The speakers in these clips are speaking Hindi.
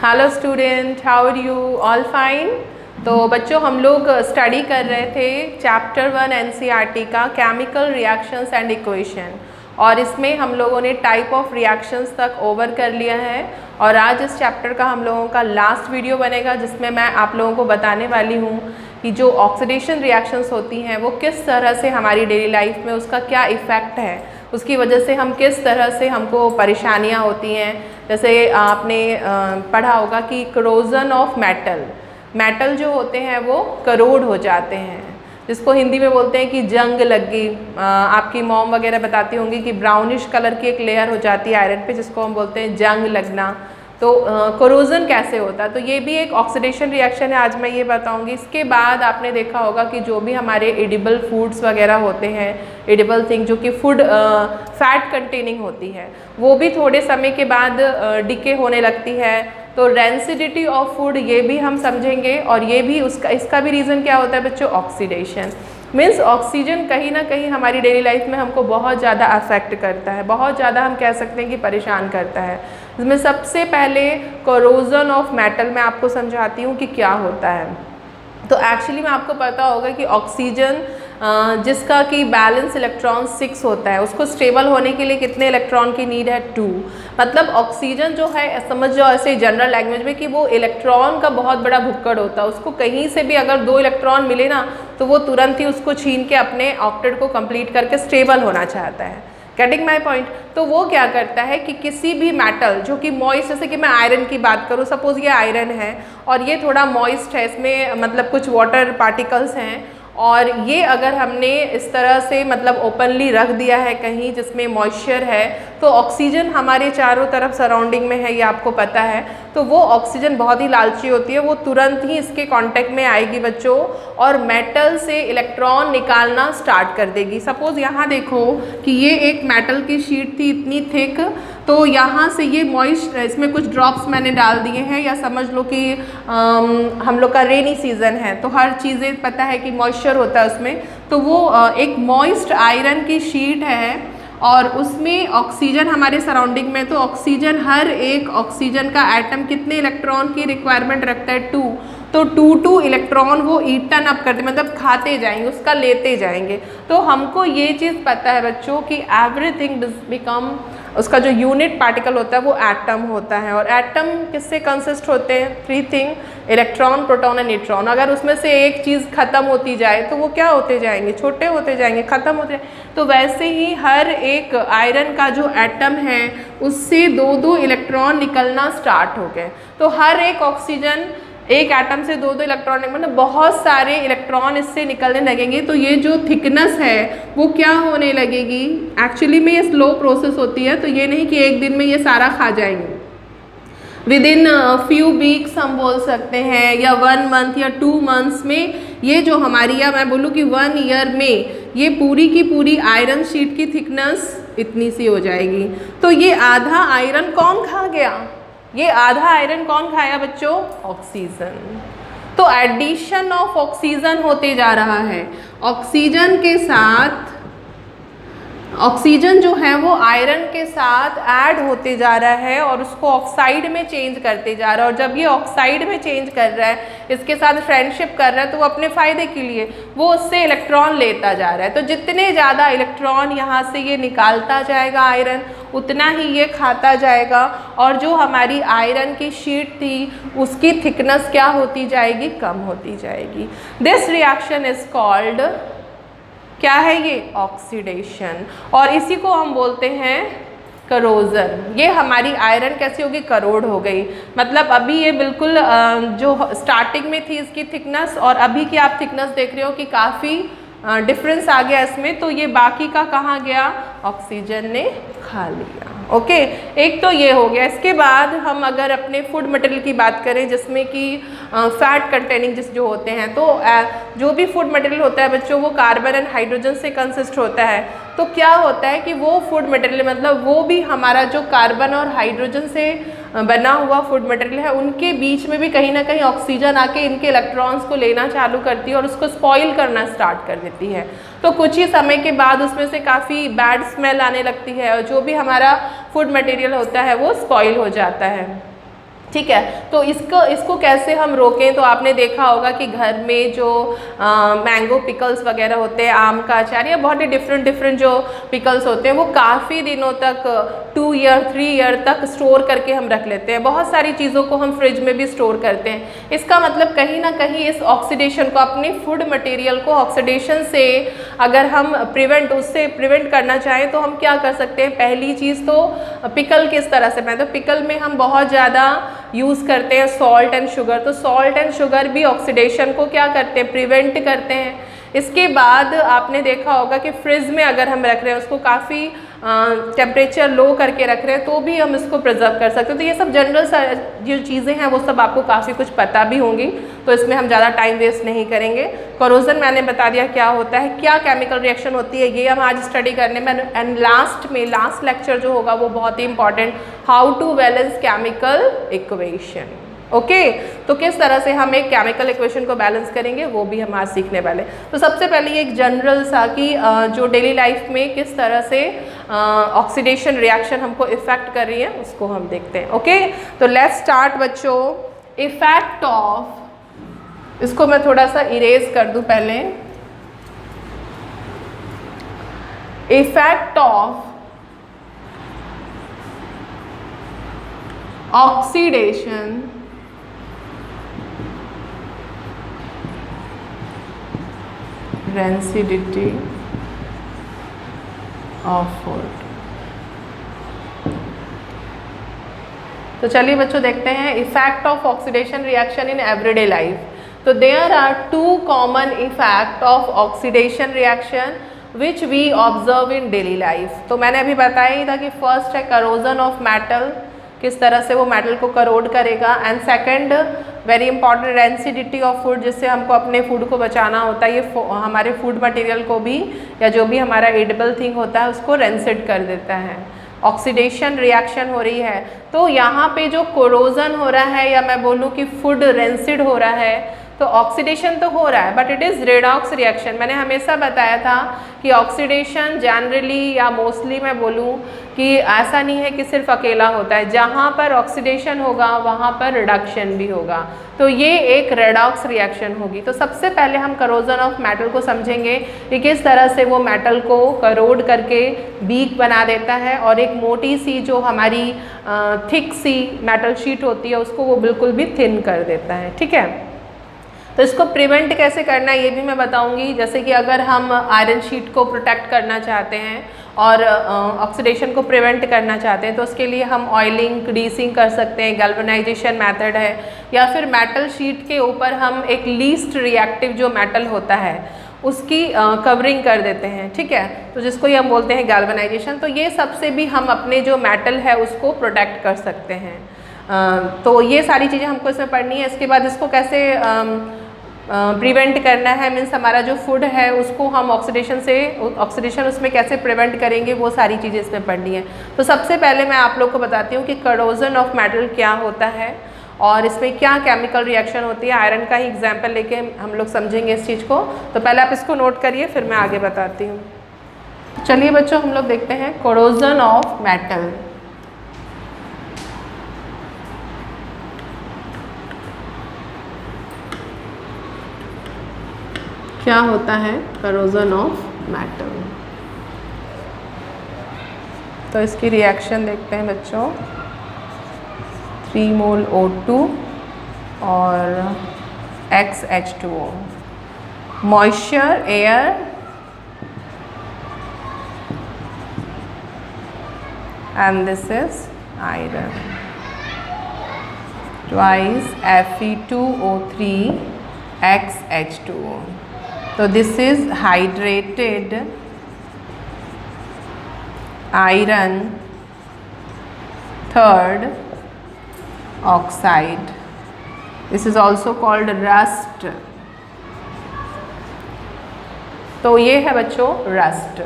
Hello student, how are you? All fine. तो बच्चों, हम लोग स्टडी कर रहे थे चैप्टर 1 एनसीईआरटी का केमिकल रिएक्शंस एंड इक्वेशन, और इसमें हम लोगों ने टाइप ऑफ रिएक्शंस तक ओवर कर लिया है। और आज इस चैप्टर का हम लोगों का लास्ट वीडियो बनेगा, जिसमें मैं आप लोगों को बताने वाली हूँ कि जो ऑक्सीडेशन रिएक्शंस होती हैं वो किस तरह से हमारी डेली लाइफ में उसका क्या इफ़ेक्ट है, उसकी वजह से हम किस तरह से हमको परेशानियाँ होती हैं। जैसे आपने पढ़ा होगा कि करोजन ऑफ मेटल जो होते हैं वो करोड हो जाते हैं, जिसको हिंदी में बोलते हैं कि जंग लग गई। आपकी मॉम वगैरह बताती होंगी कि ब्राउनिश कलर की एक लेयर हो जाती है आयरन पे, जिसको हम बोलते हैं जंग लगना। तो कोरोजन कैसे होता है, तो ये भी एक ऑक्सीडेशन रिएक्शन है, आज मैं ये बताऊंगी। इसके बाद आपने देखा होगा कि जो भी हमारे एडिबल फूड्स वगैरह होते हैं, एडिबल थिंग जो कि फूड फैट कंटेनिंग होती है, वो भी थोड़े समय के बाद डिके होने लगती है। तो रेंसिडिटी ऑफ फूड ये भी हम समझेंगे, और ये भी इसका भी रीज़न क्या होता है बच्चों? ऑक्सीडेशन। मीन्स ऑक्सीजन कहीं ना कहीं हमारी डेली लाइफ में हमको बहुत ज़्यादा अफेक्ट करता है, बहुत ज़्यादा हम कह सकते हैं कि परेशान करता है। इसमें सबसे पहले कोरोजन ऑफ मेटल मैं आपको समझाती हूँ कि क्या होता है। तो एक्चुअली में आपको पता होगा कि ऑक्सीजन जिसका कि बैलेंस इलेक्ट्रॉन 6 होता है, उसको स्टेबल होने के लिए कितने इलेक्ट्रॉन की नीड है? 2। मतलब ऑक्सीजन जो है, समझ जाओ ऐसे जनरल लैंग्वेज में कि वो इलेक्ट्रॉन का बहुत बड़ा भुक्कड़ होता है। उसको कहीं से भी अगर 2 इलेक्ट्रॉन मिले ना, तो वो तुरंत ही उसको छीन के अपने ऑक्टेट को कंप्लीट करके स्टेबल होना चाहता है। Getting my point? तो वो क्या करता है कि किसी भी मेटल जो कि मॉइस्ट, जैसे कि मैं आयरन की बात करूँ, सपोज ये आयरन है और ये थोड़ा मॉइस्ट है, इसमें मतलब कुछ वाटर पार्टिकल्स हैं, और ये अगर हमने इस तरह से मतलब ओपनली रख दिया है कहीं जिसमें मॉइस्चर है, तो ऑक्सीजन हमारे चारों तरफ सराउंडिंग में है, ये आपको पता है। तो वो ऑक्सीजन बहुत ही लालची होती है, वो तुरंत ही इसके कांटेक्ट में आएगी बच्चों, और मेटल से इलेक्ट्रॉन निकालना स्टार्ट कर देगी। सपोज यहाँ देखो कि ये एक मेटल की शीट थी इतनी थिक, तो यहाँ से ये मॉइस्ट, इसमें कुछ ड्रॉप्स मैंने डाल दिए हैं, या समझ लो कि हम लोग का रेनी सीज़न है, तो हर चीज़ें पता है कि मॉइस्चर होता है उसमें। तो वो एक मॉइस्ट आयरन की शीट है, और उसमें ऑक्सीजन हमारे सराउंडिंग में, तो ऑक्सीजन, हर एक ऑक्सीजन का एटम कितने इलेक्ट्रॉन की रिक्वायरमेंट रखता है? 2। तो 2 इलेक्ट्रॉन वो ईटन अप करते, मतलब खाते जाएंगे, उसका लेते जाएंगे। तो हमको ये चीज़ पता है बच्चों कि एवरीथिंग बिकम, उसका जो यूनिट पार्टिकल होता है वो एटम होता है। और एटम किससे कंसिस्ट होते हैं? 3 thing, electron, proton and neutron. अगर उसमें से एक चीज़ खत्म होती जाए तो वो क्या होते जाएंगे? छोटे होते जाएंगे, ख़त्म होते जाएंगे। तो वैसे ही हर एक आयरन का जो एटम है उससे 2-2 इलेक्ट्रॉन निकलना स्टार्ट हो गए। तो हर एक ऑक्सीजन, एक एटम से 2-2 इलेक्ट्रॉन, मतलब बहुत सारे इलेक्ट्रॉन इससे निकलने लगेंगे। तो ये जो थिकनेस है वो क्या होने लगेगी? एक्चुअली में ये स्लो प्रोसेस होती है, तो ये नहीं कि एक दिन में ये सारा खा जाएंगे। विद इन फ्यू वीक्स हम बोल सकते हैं, या 1 मंथ या 2 मंथ्स में ये जो हमारी, या मैं बोलूँ कि 1 ईयर में ये पूरी की पूरी आयरन शीट की थिकनेस इतनी सी हो जाएगी। तो ये आधा आयरन कौन खा गया? ये आधा आयरन कौन खाया बच्चों? ऑक्सीजन। तो एडिशन ऑफ ऑक्सीजन होते जा रहा है। ऑक्सीजन के साथ, ऑक्सीजन जो है वो आयरन के साथ ऐड होते जा रहा है और उसको ऑक्साइड में चेंज करते जा रहा है। और जब ये ऑक्साइड में चेंज कर रहा है, इसके साथ फ्रेंडशिप कर रहा है, तो वो अपने फ़ायदे के लिए वो उससे इलेक्ट्रॉन लेता जा रहा है। तो जितने ज़्यादा इलेक्ट्रॉन यहाँ से ये निकालता जाएगा आयरन, उतना ही ये खाता जाएगा, और जो हमारी आयरन की शीट थी उसकी थिकनेस क्या होती जाएगी? कम होती जाएगी। दिस रिएक्शन इज कॉल्ड, क्या है ये? ऑक्सीडेशन। और इसी को हम बोलते हैं करोजन। ये हमारी आयरन कैसी होगी? करोड हो गई। मतलब अभी ये बिल्कुल जो स्टार्टिंग में थी इसकी थिकनेस, और अभी की आप थिकनेस देख रहे हो कि काफ़ी डिफरेंस आ गया इसमें। तो ये बाकी का कहाँ गया? ऑक्सीजन ने खा लिया। ओके, एक तो ये हो गया। इसके बाद हम अगर अपने फूड मटेरियल की बात करें, जिसमें कि फैट कंटेनिंग जो होते हैं, तो जो भी फूड मटेरियल होता है बच्चों वो कार्बन एंड हाइड्रोजन से कंसिस्ट होता है। तो क्या होता है कि वो फूड मटेरियल, मतलब वो भी हमारा जो कार्बन और हाइड्रोजन से बना हुआ फूड मटेरियल है, उनके बीच में भी कहीं ना कहीं ऑक्सीजन आके इनके इलेक्ट्रॉन्स को लेना चालू करती है और उसको स्पॉइल करना स्टार्ट कर देती है। तो कुछ ही समय के बाद उसमें से काफ़ी बैड स्मेल आने लगती है, और जो भी हमारा फूड मटेरियल होता है वो स्पॉइल हो जाता है। ठीक है। तो इसको कैसे हम रोकें? तो आपने देखा होगा कि घर में जो मैंगो पिकल्स वगैरह होते हैं, आम का अचार या बहुत ही डिफरेंट जो पिकल्स होते हैं, वो काफ़ी दिनों तक 2 ईयर 3 ईयर तक स्टोर करके हम रख लेते हैं। बहुत सारी चीज़ों को हम फ्रिज में भी स्टोर करते हैं। इसका मतलब कहीं ना कहीं इस ऑक्सीडेशन को, अपने फूड मटेरियल को ऑक्सीडेशन से अगर हम उससे प्रिवेंट करना चाहें तो हम क्या कर सकते हैं? पहली चीज़ तो पिकल किस तरह से बनाएं? तो पिकल में हम बहुत ज़्यादा यूज़ करते हैं सॉल्ट एंड शुगर। तो सॉल्ट एंड शुगर भी ऑक्सीडेशन को क्या करते हैं? प्रिवेंट करते हैं। इसके बाद आपने देखा होगा कि फ्रिज में अगर हम रख रहे हैं, उसको काफ़ी टेम्परेचर लो करके रख रहे हैं, तो भी हम इसको प्रिजर्व कर सकते हैं। तो ये सब जनरल जो चीज़ें हैं वो सब आपको काफ़ी कुछ पता भी होंगी, तो इसमें हम ज़्यादा टाइम वेस्ट नहीं करेंगे। कोरोजन मैंने बता दिया क्या होता है, क्या केमिकल रिएक्शन होती है, ये हम आज स्टडी करने में। एंड लास्ट लेक्चर जो होगा वो बहुत ही important, how to balance chemical equation. Okay, तो किस तरह से हम एक केमिकल इक्वेशन को बैलेंस करेंगे वो भी हम आज सीखने वाले। तो सबसे पहले एक जनरल सा कि जो डेली लाइफ में किस तरह से ऑक्सीडेशन रिएक्शन हमको इफेक्ट कर रही है उसको हम देखते हैं। ओके, तो लेट्स स्टार्ट बच्चों। इफेक्ट ऑफ, इसको मैं थोड़ा सा इरेज कर दूं पहले। Effect of oxidation rancidity of food. तो चलिए बच्चों देखते हैं effect of oxidation reaction in everyday life. तो there are 2 common effect of oxidation reaction which we observe in daily life. तो मैंने अभी बताया ही था कि फर्स्ट है करोजन ऑफ मेटल, किस तरह से वो मेटल को करोड करेगा। And second very important, rancidity of food, जिससे हमको अपने फूड को बचाना होता है। ये हमारे फूड मटेरियल को भी, या जो भी हमारा एडिबल थिंग होता है उसको रेंसिड कर देता है। ऑक्सीडेशन रिएक्शन हो रही है, तो यहाँ पे जो कोरोजन हो रहा है, या मैं बोलूँ कि फूड रेंसिड हो रहा है, तो ऑक्सीडेशन तो हो रहा है but it is redox reaction. मैंने हमेशा बताया था कि ऑक्सीडेशन जनरली या मोस्टली मैं बोलूँ कि ऐसा नहीं है कि सिर्फ अकेला होता है, जहाँ पर ऑक्सीडेशन होगा वहाँ पर रिडक्शन भी होगा। तो ये एक रेडॉक्स रिएक्शन होगी। तो सबसे पहले हम करोजन ऑफ मेटल को समझेंगे कि किस तरह से वो मेटल को करोड करके वीक बना देता है, और एक मोटी सी जो हमारी थिक सी मेटल शीट होती है उसको वो बिल्कुल भी थिन कर देता है। ठीक है, तो इसको प्रिवेंट कैसे करना है ये भी मैं बताऊंगी। जैसे कि अगर हम आयरन शीट को प्रोटेक्ट करना चाहते हैं और ऑक्सीडेशन को प्रिवेंट करना चाहते हैं, तो उसके लिए हम ऑयलिंग, ग्रीसिंग कर सकते हैं, गैल्वेनाइजेशन मेथड है, या फिर मेटल शीट के ऊपर हम एक लीस्ट रिएक्टिव जो मेटल होता है उसकी कवरिंग कर देते हैं। ठीक है, तो जिसको ये हम बोलते हैं गैल्वेनाइजेशन। तो ये सबसे भी हम अपने जो मेटल है उसको प्रोटेक्ट कर सकते हैं। तो ये सारी चीज़ें हमको इसमें पढ़नी है। इसके बाद इसको कैसे प्रिवेंट करना है, मीन्स हमारा जो फूड है उसको हम ऑक्सीडेशन उसमें कैसे प्रिवेंट करेंगे, वो सारी चीज़ें इसमें पढ़नी है। तो सबसे पहले मैं आप लोग को बताती हूँ कि करोजन ऑफ मेटल क्या होता है और इसमें क्या केमिकल रिएक्शन होती है। आयरन का ही एग्जाम्पल लेके हम लोग समझेंगे इस चीज़ को। तो पहले आप इसको नोट करिए, फिर मैं आगे बताती हूँ। चलिए बच्चों, हम लोग देखते हैं करोजन ऑफ मेटल। क्या होता है करोजन ऑफ मेटल? तो इसकी रिएक्शन देखते हैं बच्चों। 3 मोल O2 और XH2O, moisture, air and this is iron, twice Fe2O3 XH2O। तो this is hydrated iron third oxide. This is also called rust. तो ये है बच्चों रस्ट।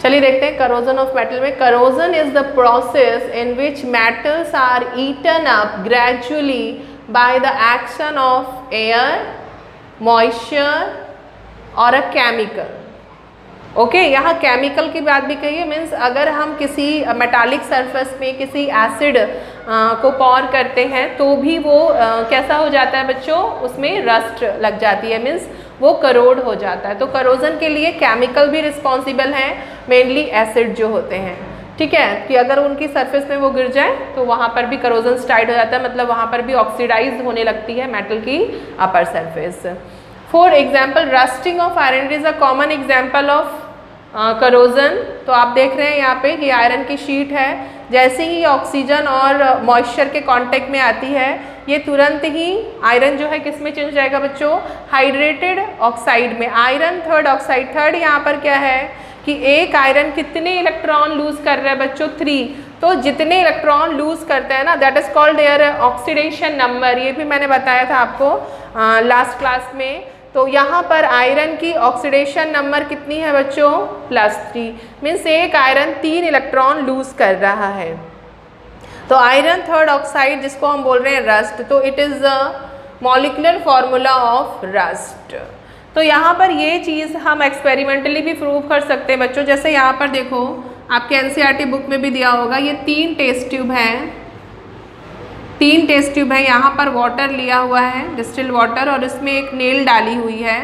चलिए देखते हैं करोजन ऑफ मेटल में। Corrosion is the process in which metals are eaten up gradually by the action of air, moisture और अ केमिकल। ओके, यहाँ केमिकल की बात भी कही है, मीन्स अगर हम किसी मेटालिक सरफेस में किसी एसिड को पॉर करते हैं तो भी वो कैसा हो जाता है बच्चों, उसमें रस्ट लग जाती है, मीन्स वो करोड हो जाता है। तो करोजन के लिए केमिकल भी रिस्पॉन्सिबल हैं, मेनली एसिड जो होते हैं, ठीक है, कि अगर उनकी सरफेस में वो गिर जाए तो वहाँ पर भी करोजन स्टार्ट हो जाता है, मतलब वहाँ पर भी ऑक्सीडाइज होने लगती है मेटल की upper surface. For example rusting of iron is a common example of corrosion. तो आप देख रहे हैं यहाँ पे कि आयरन की शीट है, जैसे ही ऑक्सीजन और मॉइस्चर के कांटेक्ट में आती है ये तुरंत ही आयरन जो है किस में चेंज जाएगा बच्चों, हाइड्रेटेड ऑक्साइड में, आयरन थर्ड ऑक्साइड। थर्ड यहाँ पर क्या है कि एक आयरन कितने इलेक्ट्रॉन लूज कर रहा है बच्चों, 3। तो जितने इलेक्ट्रॉन लूज करते हैं ना, that is called their oxidation number. ये भी मैंने बताया था आपको लास्ट क्लास में। तो यहाँ पर आयरन की ऑक्सीडेशन नंबर कितनी है बच्चों, +3, मीन्स एक आयरन 3 इलेक्ट्रॉन लूज कर रहा है। तो आयरन थर्ड ऑक्साइड जिसको हम बोल रहे हैं रस्ट, तो it is a molecular formula of rust. तो यहाँ पर ये चीज़ हम एक्सपेरिमेंटली भी प्रूव कर सकते हैं बच्चों। जैसे यहाँ पर देखो आपके एनसीईआरटी बुक में भी दिया होगा, ये 3 टेस्ट ट्यूब हैं, 3 टेस्ट ट्यूब है। यहाँ पर वाटर लिया हुआ है, डिस्टिल वाटर, और इसमें एक नेल डाली हुई है,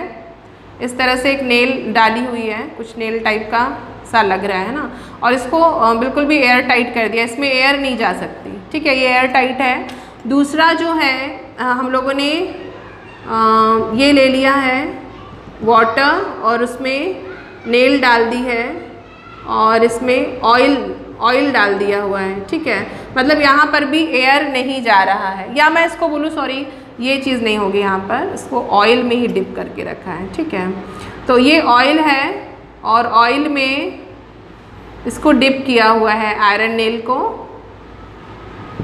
इस तरह से एक नेल डाली हुई है, कुछ नेल टाइप का सा लग रहा है ना, और इसको बिल्कुल भी एयर टाइट कर दिया, इसमें एयर नहीं जा सकती, ठीक है, ये एयर टाइट है। दूसरा जो है हम लोगों ने ये ले लिया है वाटर और उसमें नेल डाल दी है और इसमें ऑयल डाल दिया हुआ है, ठीक है, मतलब यहाँ पर भी एयर नहीं जा रहा है, या मैं इसको बोलूँ सॉरी ये चीज़ नहीं होगी, यहाँ पर इसको ऑयल में ही डिप करके रखा है, ठीक है। तो ये ऑयल है और ऑयल में इसको डिप किया हुआ है आयरन नेल को,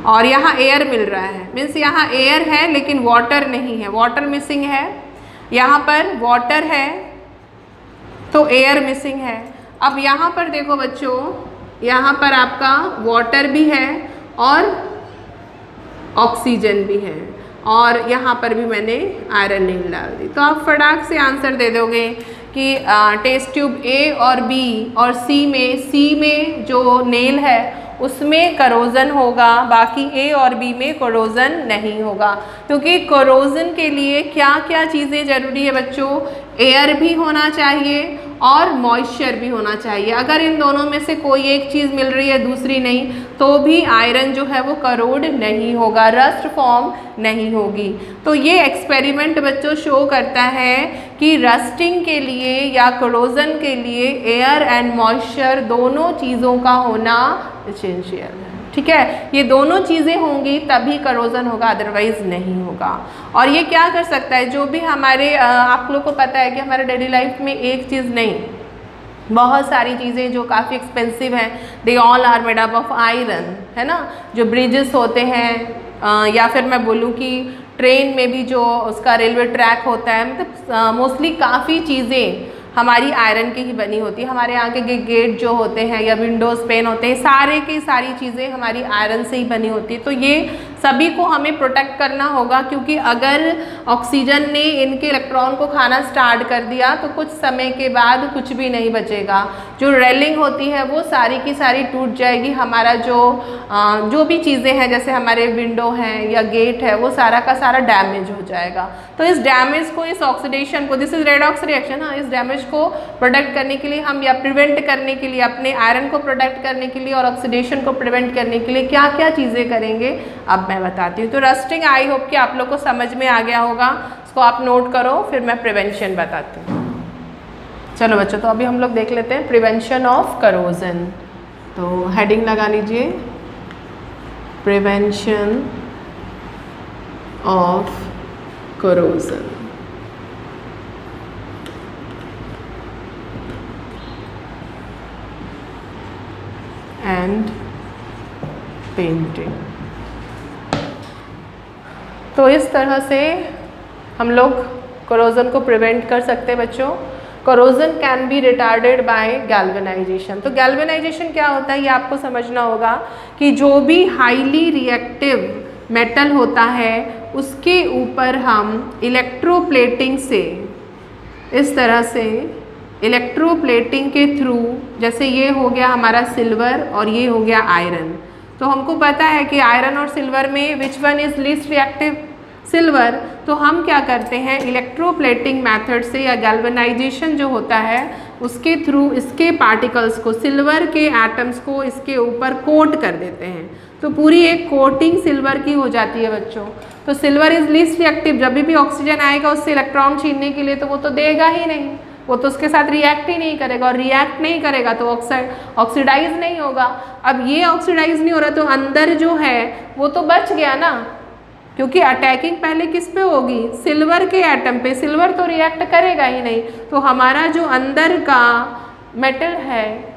और यहाँ एयर मिल रहा है, मीन्स यहाँ एयर है लेकिन वाटर नहीं है, वाटर मिसिंग है, यहाँ पर वाटर है तो एयर मिसिंग है। अब यहाँ पर देखो बच्चों, यहाँ पर आपका वाटर भी है और ऑक्सीजन भी है, और यहाँ पर भी मैंने आयरन नेल डाल दी। तो आप फटाक से आंसर दे दोगे कि टेस्ट ट्यूब ए और बी और सी में जो नेल है उसमें करोजन होगा, बाकी ए और बी में करोजन नहीं होगा, क्योंकि करोजन के लिए क्या क्या चीज़ें ज़रूरी है बच्चों, एयर भी होना चाहिए और मॉइस्चर भी होना चाहिए। अगर इन दोनों में से कोई एक चीज़ मिल रही है दूसरी नहीं, तो भी आयरन जो है वो करोड नहीं होगा, रस्ट फॉर्म नहीं होगी। तो ये एक्सपेरिमेंट बच्चों शो करता है कि रस्टिंग के लिए या करोजन के लिए एयर एंड मॉइस्चर दोनों चीज़ों का होना एसेंशियल है, ठीक है, ये दोनों चीज़ें होंगी तभी करोजन होगा, अदरवाइज नहीं होगा। और ये क्या कर सकता है, जो भी हमारे आप लोग को पता है कि हमारे डेली लाइफ में एक चीज़ नहीं, बहुत सारी चीज़ें जो काफ़ी एक्सपेंसिव हैं, they all are made up of iron, है ना, जो ब्रिजेस होते हैं या फिर मैं बोलूँ कि ट्रेन में भी जो उसका रेलवे ट्रैक होता है, मतलब मोस्टली काफ़ी चीज़ें हमारी आयरन की ही बनी होती है। हमारे यहाँ के गेट जो होते हैं या विंडोज़ पेन होते हैं, सारे की सारी चीज़ें हमारी आयरन से ही बनी होती है। तो ये सभी को हमें प्रोटेक्ट करना होगा, क्योंकि अगर ऑक्सीजन ने इनके इलेक्ट्रॉन को खाना स्टार्ट कर दिया तो कुछ समय के बाद कुछ भी नहीं बचेगा, जो रेलिंग होती है वो सारी की सारी टूट जाएगी, हमारा जो भी चीज़ें हैं जैसे हमारे विंडो हैं या गेट है वो सारा का सारा डैमेज हो जाएगा। तो इस डैमेज को, इस ऑक्सीडेशन को, दिस इज रेडॉक्स रिएक्शन, हाँ, इस डैमेज को प्रोटेक्ट करने के लिए हम या प्रिवेंट करने के लिए, अपने आयरन को प्रोटेक्ट करने के लिए और ऑक्सीडेशन को प्रिवेंट करने के लिए क्या क्या चीज़ें करेंगे अब मैं बताती हूँ। तो रस्टिंग आई होप कि आप लोग को समझ में आ गया होगा, इसको आप नोट करो, फिर मैं प्रिवेंशन बताती हूँ। चलो बच्चों, तो अभी हम लोग देख लेते हैं प्रिवेंशन ऑफ करोजन। तो हेडिंग लगा लीजिए, prevention of corrosion. And painting. तो इस तरह से हम लोग करोजन को प्रिवेंट कर सकते हैं बच्चों। Corrosion can be retarded by galvanization. तो गैल्वेनाइजेशन क्या होता है ये आपको समझना होगा कि जो भी हाईली रिएक्टिव मेटल होता है उसके ऊपर हम इलेक्ट्रोप्लेटिंग से, इस तरह से इलेक्ट्रोप्लेटिंग के थ्रू, जैसे ये हो गया हमारा सिल्वर और ये हो गया आयरन, तो हमको पता है कि आयरन और सिल्वर में which one is least reactive, silver. तो हम क्या करते हैं, इलेक्ट्रोप्लेटिंग मेथड से या गैल्वेनाइजेशन जो होता है उसके थ्रू इसके पार्टिकल्स को, सिल्वर के एटम्स को इसके ऊपर कोट कर देते हैं। तो पूरी एक कोटिंग सिल्वर की हो जाती है बच्चों। तो सिल्वर इज लीस्ट रिएक्टिव, जब भी ऑक्सीजन आएगा उससे इलेक्ट्रॉन छीनने के लिए तो वो तो देगा ही नहीं, वो तो उसके साथ रिएक्ट ही नहीं करेगा, और रिएक्ट नहीं करेगा तो ऑक्सीडाइज नहीं होगा। अब ये ऑक्सीडाइज नहीं हो रहा तो अंदर जो है वो तो बच गया ना, क्योंकि अटैकिंग पहले किस पे होगी, सिल्वर के एटम पे। सिल्वर तो रिएक्ट करेगा ही नहीं, तो हमारा जो अंदर का मेटल है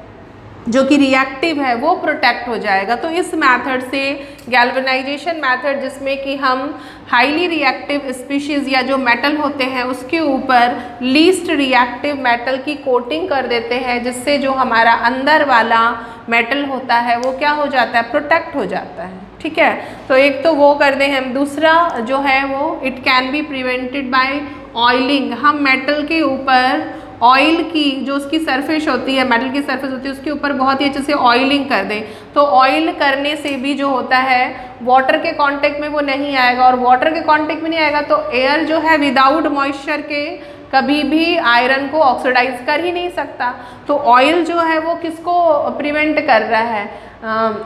जो कि रिएक्टिव है वो प्रोटेक्ट हो जाएगा। तो इस मेथड से गैल्वेनाइजेशन मेथड, जिसमें कि हम हाईली रिएक्टिव स्पीशीज़ या जो मेटल होते हैं उसके ऊपर लीस्ट रिएक्टिव मेटल की कोटिंग कर देते हैं, जिससे जो हमारा अंदर वाला मेटल होता है वो क्या हो जाता है, प्रोटेक्ट हो जाता है। ठीक है, तो एक तो वो कर दें हम। दूसरा जो है वो it can be prevented by oiling. हम मेटल के ऊपर ऑयल की जो उसकी सरफेस होती है, मेटल की सरफेस होती है, उसके ऊपर बहुत ही अच्छे से ऑयलिंग कर दें। तो ऑयल करने से भी जो होता है वाटर के कांटेक्ट में वो नहीं आएगा, और वाटर के कांटेक्ट में नहीं आएगा तो एयर जो है विदाउट मॉइस्चर के कभी भी आयरन को ऑक्सीडाइज कर ही नहीं सकता। तो ऑयल जो है वो किसको प्रिवेंट कर रहा है,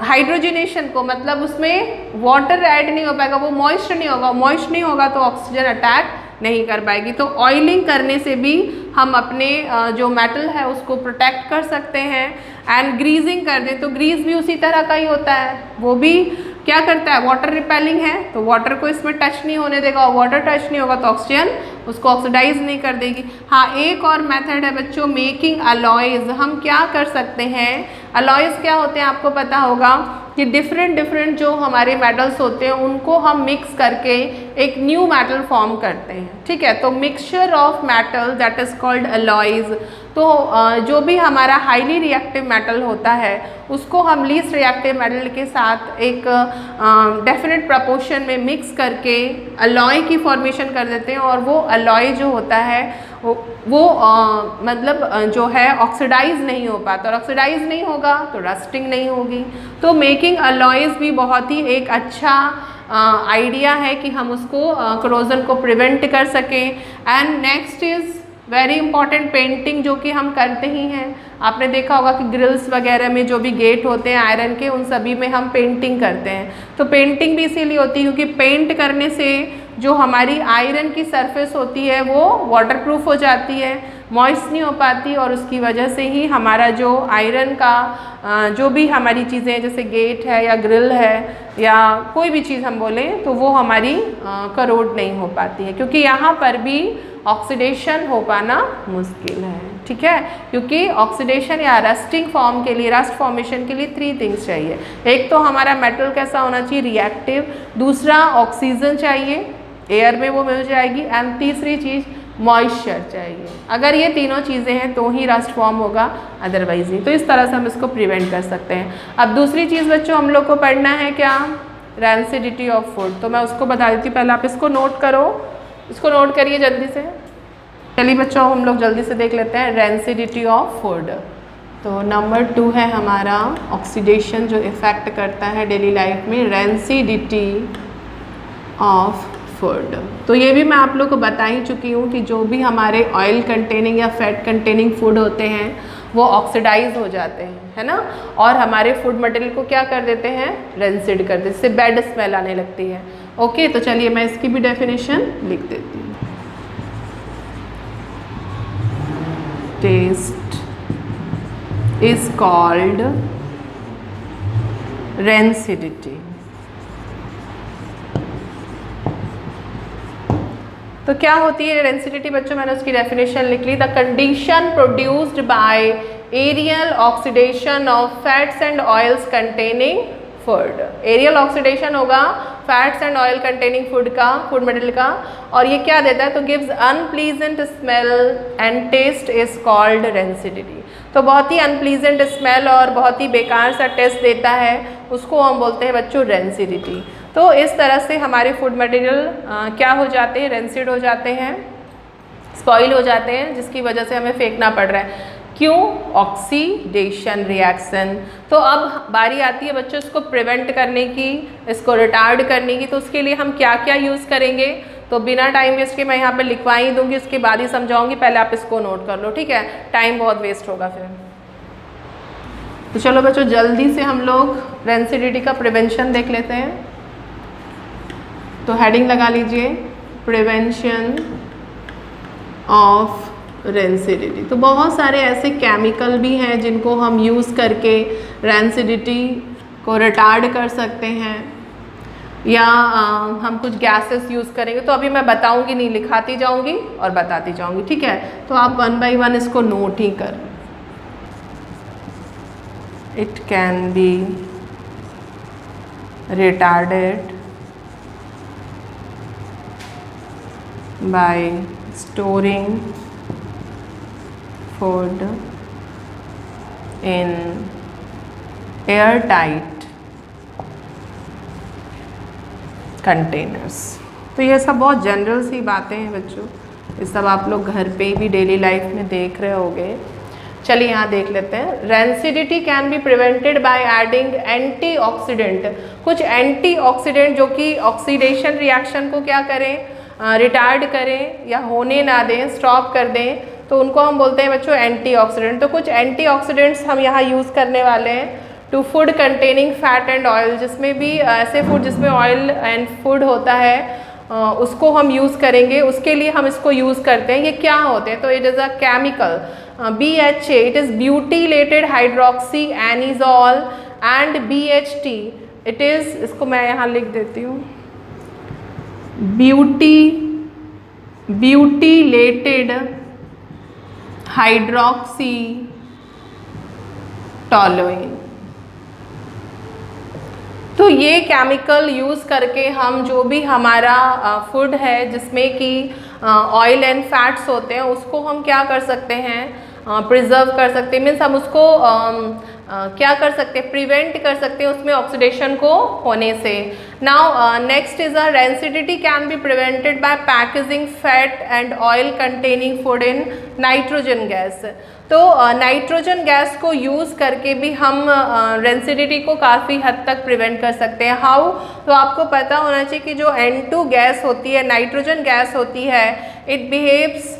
हाइड्रोजनेशन को, मतलब उसमें वाटर ऐड नहीं हो पाएगा, वो मॉइस्ट नहीं होगा, मॉइस्ट नहीं होगा तो ऑक्सीजन अटैक नहीं कर पाएगी। तो ऑयलिंग करने से भी हम अपने जो मेटल है उसको प्रोटेक्ट कर सकते हैं। एंड ग्रीजिंग कर दें तो ग्रीस भी उसी तरह का ही होता है, वो भी क्या करता है, वाटर रिपेलिंग है, तो वाटर को इसमें टच नहीं होने देगा, और वाटर टच नहीं होगा तो ऑक्सीजन उसको ऑक्सीडाइज नहीं कर देगी। हाँ, एक और मेथड है बच्चों, मेकिंग अलॉयज़। हम क्या कर सकते हैं, अलॉयज़ क्या होते हैं आपको पता होगा कि डिफरेंट जो हमारे मेटल्स होते हैं उनको हम मिक्स करके एक न्यू मेटल फॉर्म करते हैं। ठीक है, तो mixture of metal that is called alloys. तो जो भी हमारा हाईली रिएक्टिव मेटल होता है उसको हम लीस्ट रिएक्टिव मेटल के साथ एक डेफिनेट प्रपोर्शन में मिक्स करके अलॉय की फॉर्मेशन कर देते हैं, और वो अलॉय जो होता है वो मतलब जो है ऑक्सीडाइज नहीं हो पाता, और ऑक्सीडाइज नहीं होगा तो रस्टिंग नहीं होगी। तो मेकिंग अलॉयज़ भी बहुत ही एक अच्छा आइडिया है कि हम उसको करोजन को प्रिवेंट कर सकें। And next is very important painting, जो कि हम करते ही हैं। आपने देखा होगा कि ग्रिल्स वगैरह में जो भी गेट होते हैं आयरन के, उन सभी में हम पेंटिंग करते हैं। तो पेंटिंग भी इसीलिए होती है क्योंकि पेंट करने से जो हमारी आयरन की सरफेस होती है वो वाटरप्रूफ हो जाती है, मॉइस्ट नहीं हो पाती, और उसकी वजह से ही हमारा जो आयरन का जो भी हमारी चीज़ें जैसे गेट है या ग्रिल है या कोई भी चीज़ हम बोलें तो वो हमारी करोड नहीं हो पाती है, क्योंकि यहाँ पर भी ऑक्सीडेशन हो पाना मुश्किल है। ठीक है, क्योंकि ऑक्सीडेशन या रस्टिंग फॉर्म के लिए, रस्ट फॉर्मेशन के लिए 3 थिंग्स चाहिए। एक तो हमारा मेटल कैसा होना चाहिए, रिएक्टिव। दूसरा ऑक्सीजन चाहिए, एयर में वो मिल जाएगी। एंड तीसरी चीज़ मॉइस्चर चाहिए। अगर ये तीनों चीज़ें हैं तो ही रस्ट फॉर्म होगा, अदरवाइज नहीं। तो इस तरह से हम इसको प्रिवेंट कर सकते हैं। अब दूसरी चीज़ बच्चों हम लोग को पढ़ना है क्या, रैंसिडिटी ऑफ फूड। तो मैं उसको बता देती हूँ, पहले आप इसको नोट करो, इसको नोट करिए जल्दी से। चलिए बच्चों हम लोग जल्दी से देख लेते हैं रैंसिडिटी ऑफ फूड। तो नंबर 2 है हमारा ऑक्सीडेशन जो इफ़ेक्ट करता है डेली लाइफ में, रैंसिडिटी ऑफ फूड। तो ये भी मैं आप लोग को बता ही चुकी हूँ कि जो भी हमारे ऑयल कंटेनिंग या फैट कंटेनिंग फूड होते हैं वो ऑक्सीडाइज हो जाते हैं, है ना, और हमारे फूड मटेरियल को क्या कर देते हैं, रेंसिड कर देते हैं, इससे बैड स्मेल आने लगती है। ओके, तो चलिए मैं इसकी भी डेफिनेशन लिख देती हूँ। Test is called rancidity. तो क्या होती है रेंसिडिटी बच्चों, मैंने उसकी डेफिनेशन लिख ली। The condition produced by aerial oxidation of fats and oils containing food. Aerial oxidation होगा fats and oil containing food का, फूड मटेरियल का, और ये क्या देता है, तो gives unpleasant smell and taste is called rancidity. तो बहुत ही अनप्लीजेंट स्मेल और बहुत ही बेकार सा टेस्ट देता है, उसको हम बोलते हैं बच्चों रेंसिडिटी। तो इस तरह से हमारे फूड मटेरियल क्या हो जाते हैं, रेंसिड हो जाते हैं, स्पॉइल हो जाते हैं, जिसकी वजह से हमें फेंकना पड़ रहा है। क्यों? Oxidation reaction. तो अब बारी आती है बच्चों इसको प्रिवेंट करने की, इसको रिटार्ड करने की। तो उसके लिए हम क्या क्या यूज़ करेंगे? तो बिना टाइम वेस्ट के मैं यहाँ पे लिखवा ही दूँगी, उसके बाद ही समझाऊँगी, पहले आप इसको नोट कर लो, ठीक है? टाइम बहुत वेस्ट होगा फिर। तो चलो बच्चों जल्दी से हम लोग रेंसिडिटी का प्रिवेंशन देख लेते हैं। तो हेडिंग लगा लीजिए, प्रिवेंशन ऑफ रेंसिडिटी। तो बहुत सारे ऐसे केमिकल भी हैं जिनको हम यूज़ करके रेंसिडिटी को रिटार्ड कर सकते हैं, या हम कुछ गैसेस यूज़ करेंगे। तो अभी मैं बताऊंगी नहीं, लिखाती जाऊंगी और बताती जाऊंगी, ठीक है? तो आप 1 बाय 1 इसको नोट ही कर। It can be retarded by storing food in airtight containers। तो ये सब बहुत जनरल सी बातें हैं बच्चों, ये सब आप लोग घर पे भी डेली लाइफ में देख रहे होंगे। चलिए यहाँ देख लेते हैं। Rancidity can be prevented by adding antioxidant. कुछ एंटीऑक्सीडेंट जो कि ऑक्सीडेशन रिएक्शन को क्या करें, रिटार्ड करें या होने ना दें, स्टॉप कर दें, तो उनको हम बोलते हैं बच्चों एंटीऑक्सीडेंट। तो कुछ एंटीऑक्सीडेंट्स हम यहाँ यूज़ करने वाले हैं to food containing fat and oil, जिसमें भी ऐसे फूड जिसमें ऑयल एंड फूड होता है उसको हम यूज़ करेंगे। उसके लिए हम इसको यूज़ करते हैं। ये क्या होते हैं? तो it is a chemical BHA, it is butylated hydroxy anisole, and BHT it is, इसको मैं यहाँ लिख देती हूँ, ब्यूटीलेटेड हाइड्रोक्सी टॉलोइन। तो ये केमिकल यूज़ करके हम जो भी हमारा फूड है जिसमें कि ऑयल एंड फैट्स होते हैं उसको हम क्या कर सकते हैं, प्रिजर्व कर सकते हैं। मीन्स हम उसको क्या कर सकते हैं, प्रिवेंट कर सकते हैं उसमें ऑक्सीडेशन को होने से। Now next is a rancidity can be prevented by packaging fat and oil containing food in nitrogen gas. तो नाइट्रोजन गैस को यूज़ करके भी हम रेंसिडिटी को काफ़ी हद तक प्रिवेंट कर सकते हैं। हाउ? तो आपको पता होना चाहिए कि जो N2 गैस होती है, नाइट्रोजन गैस होती है, it behaves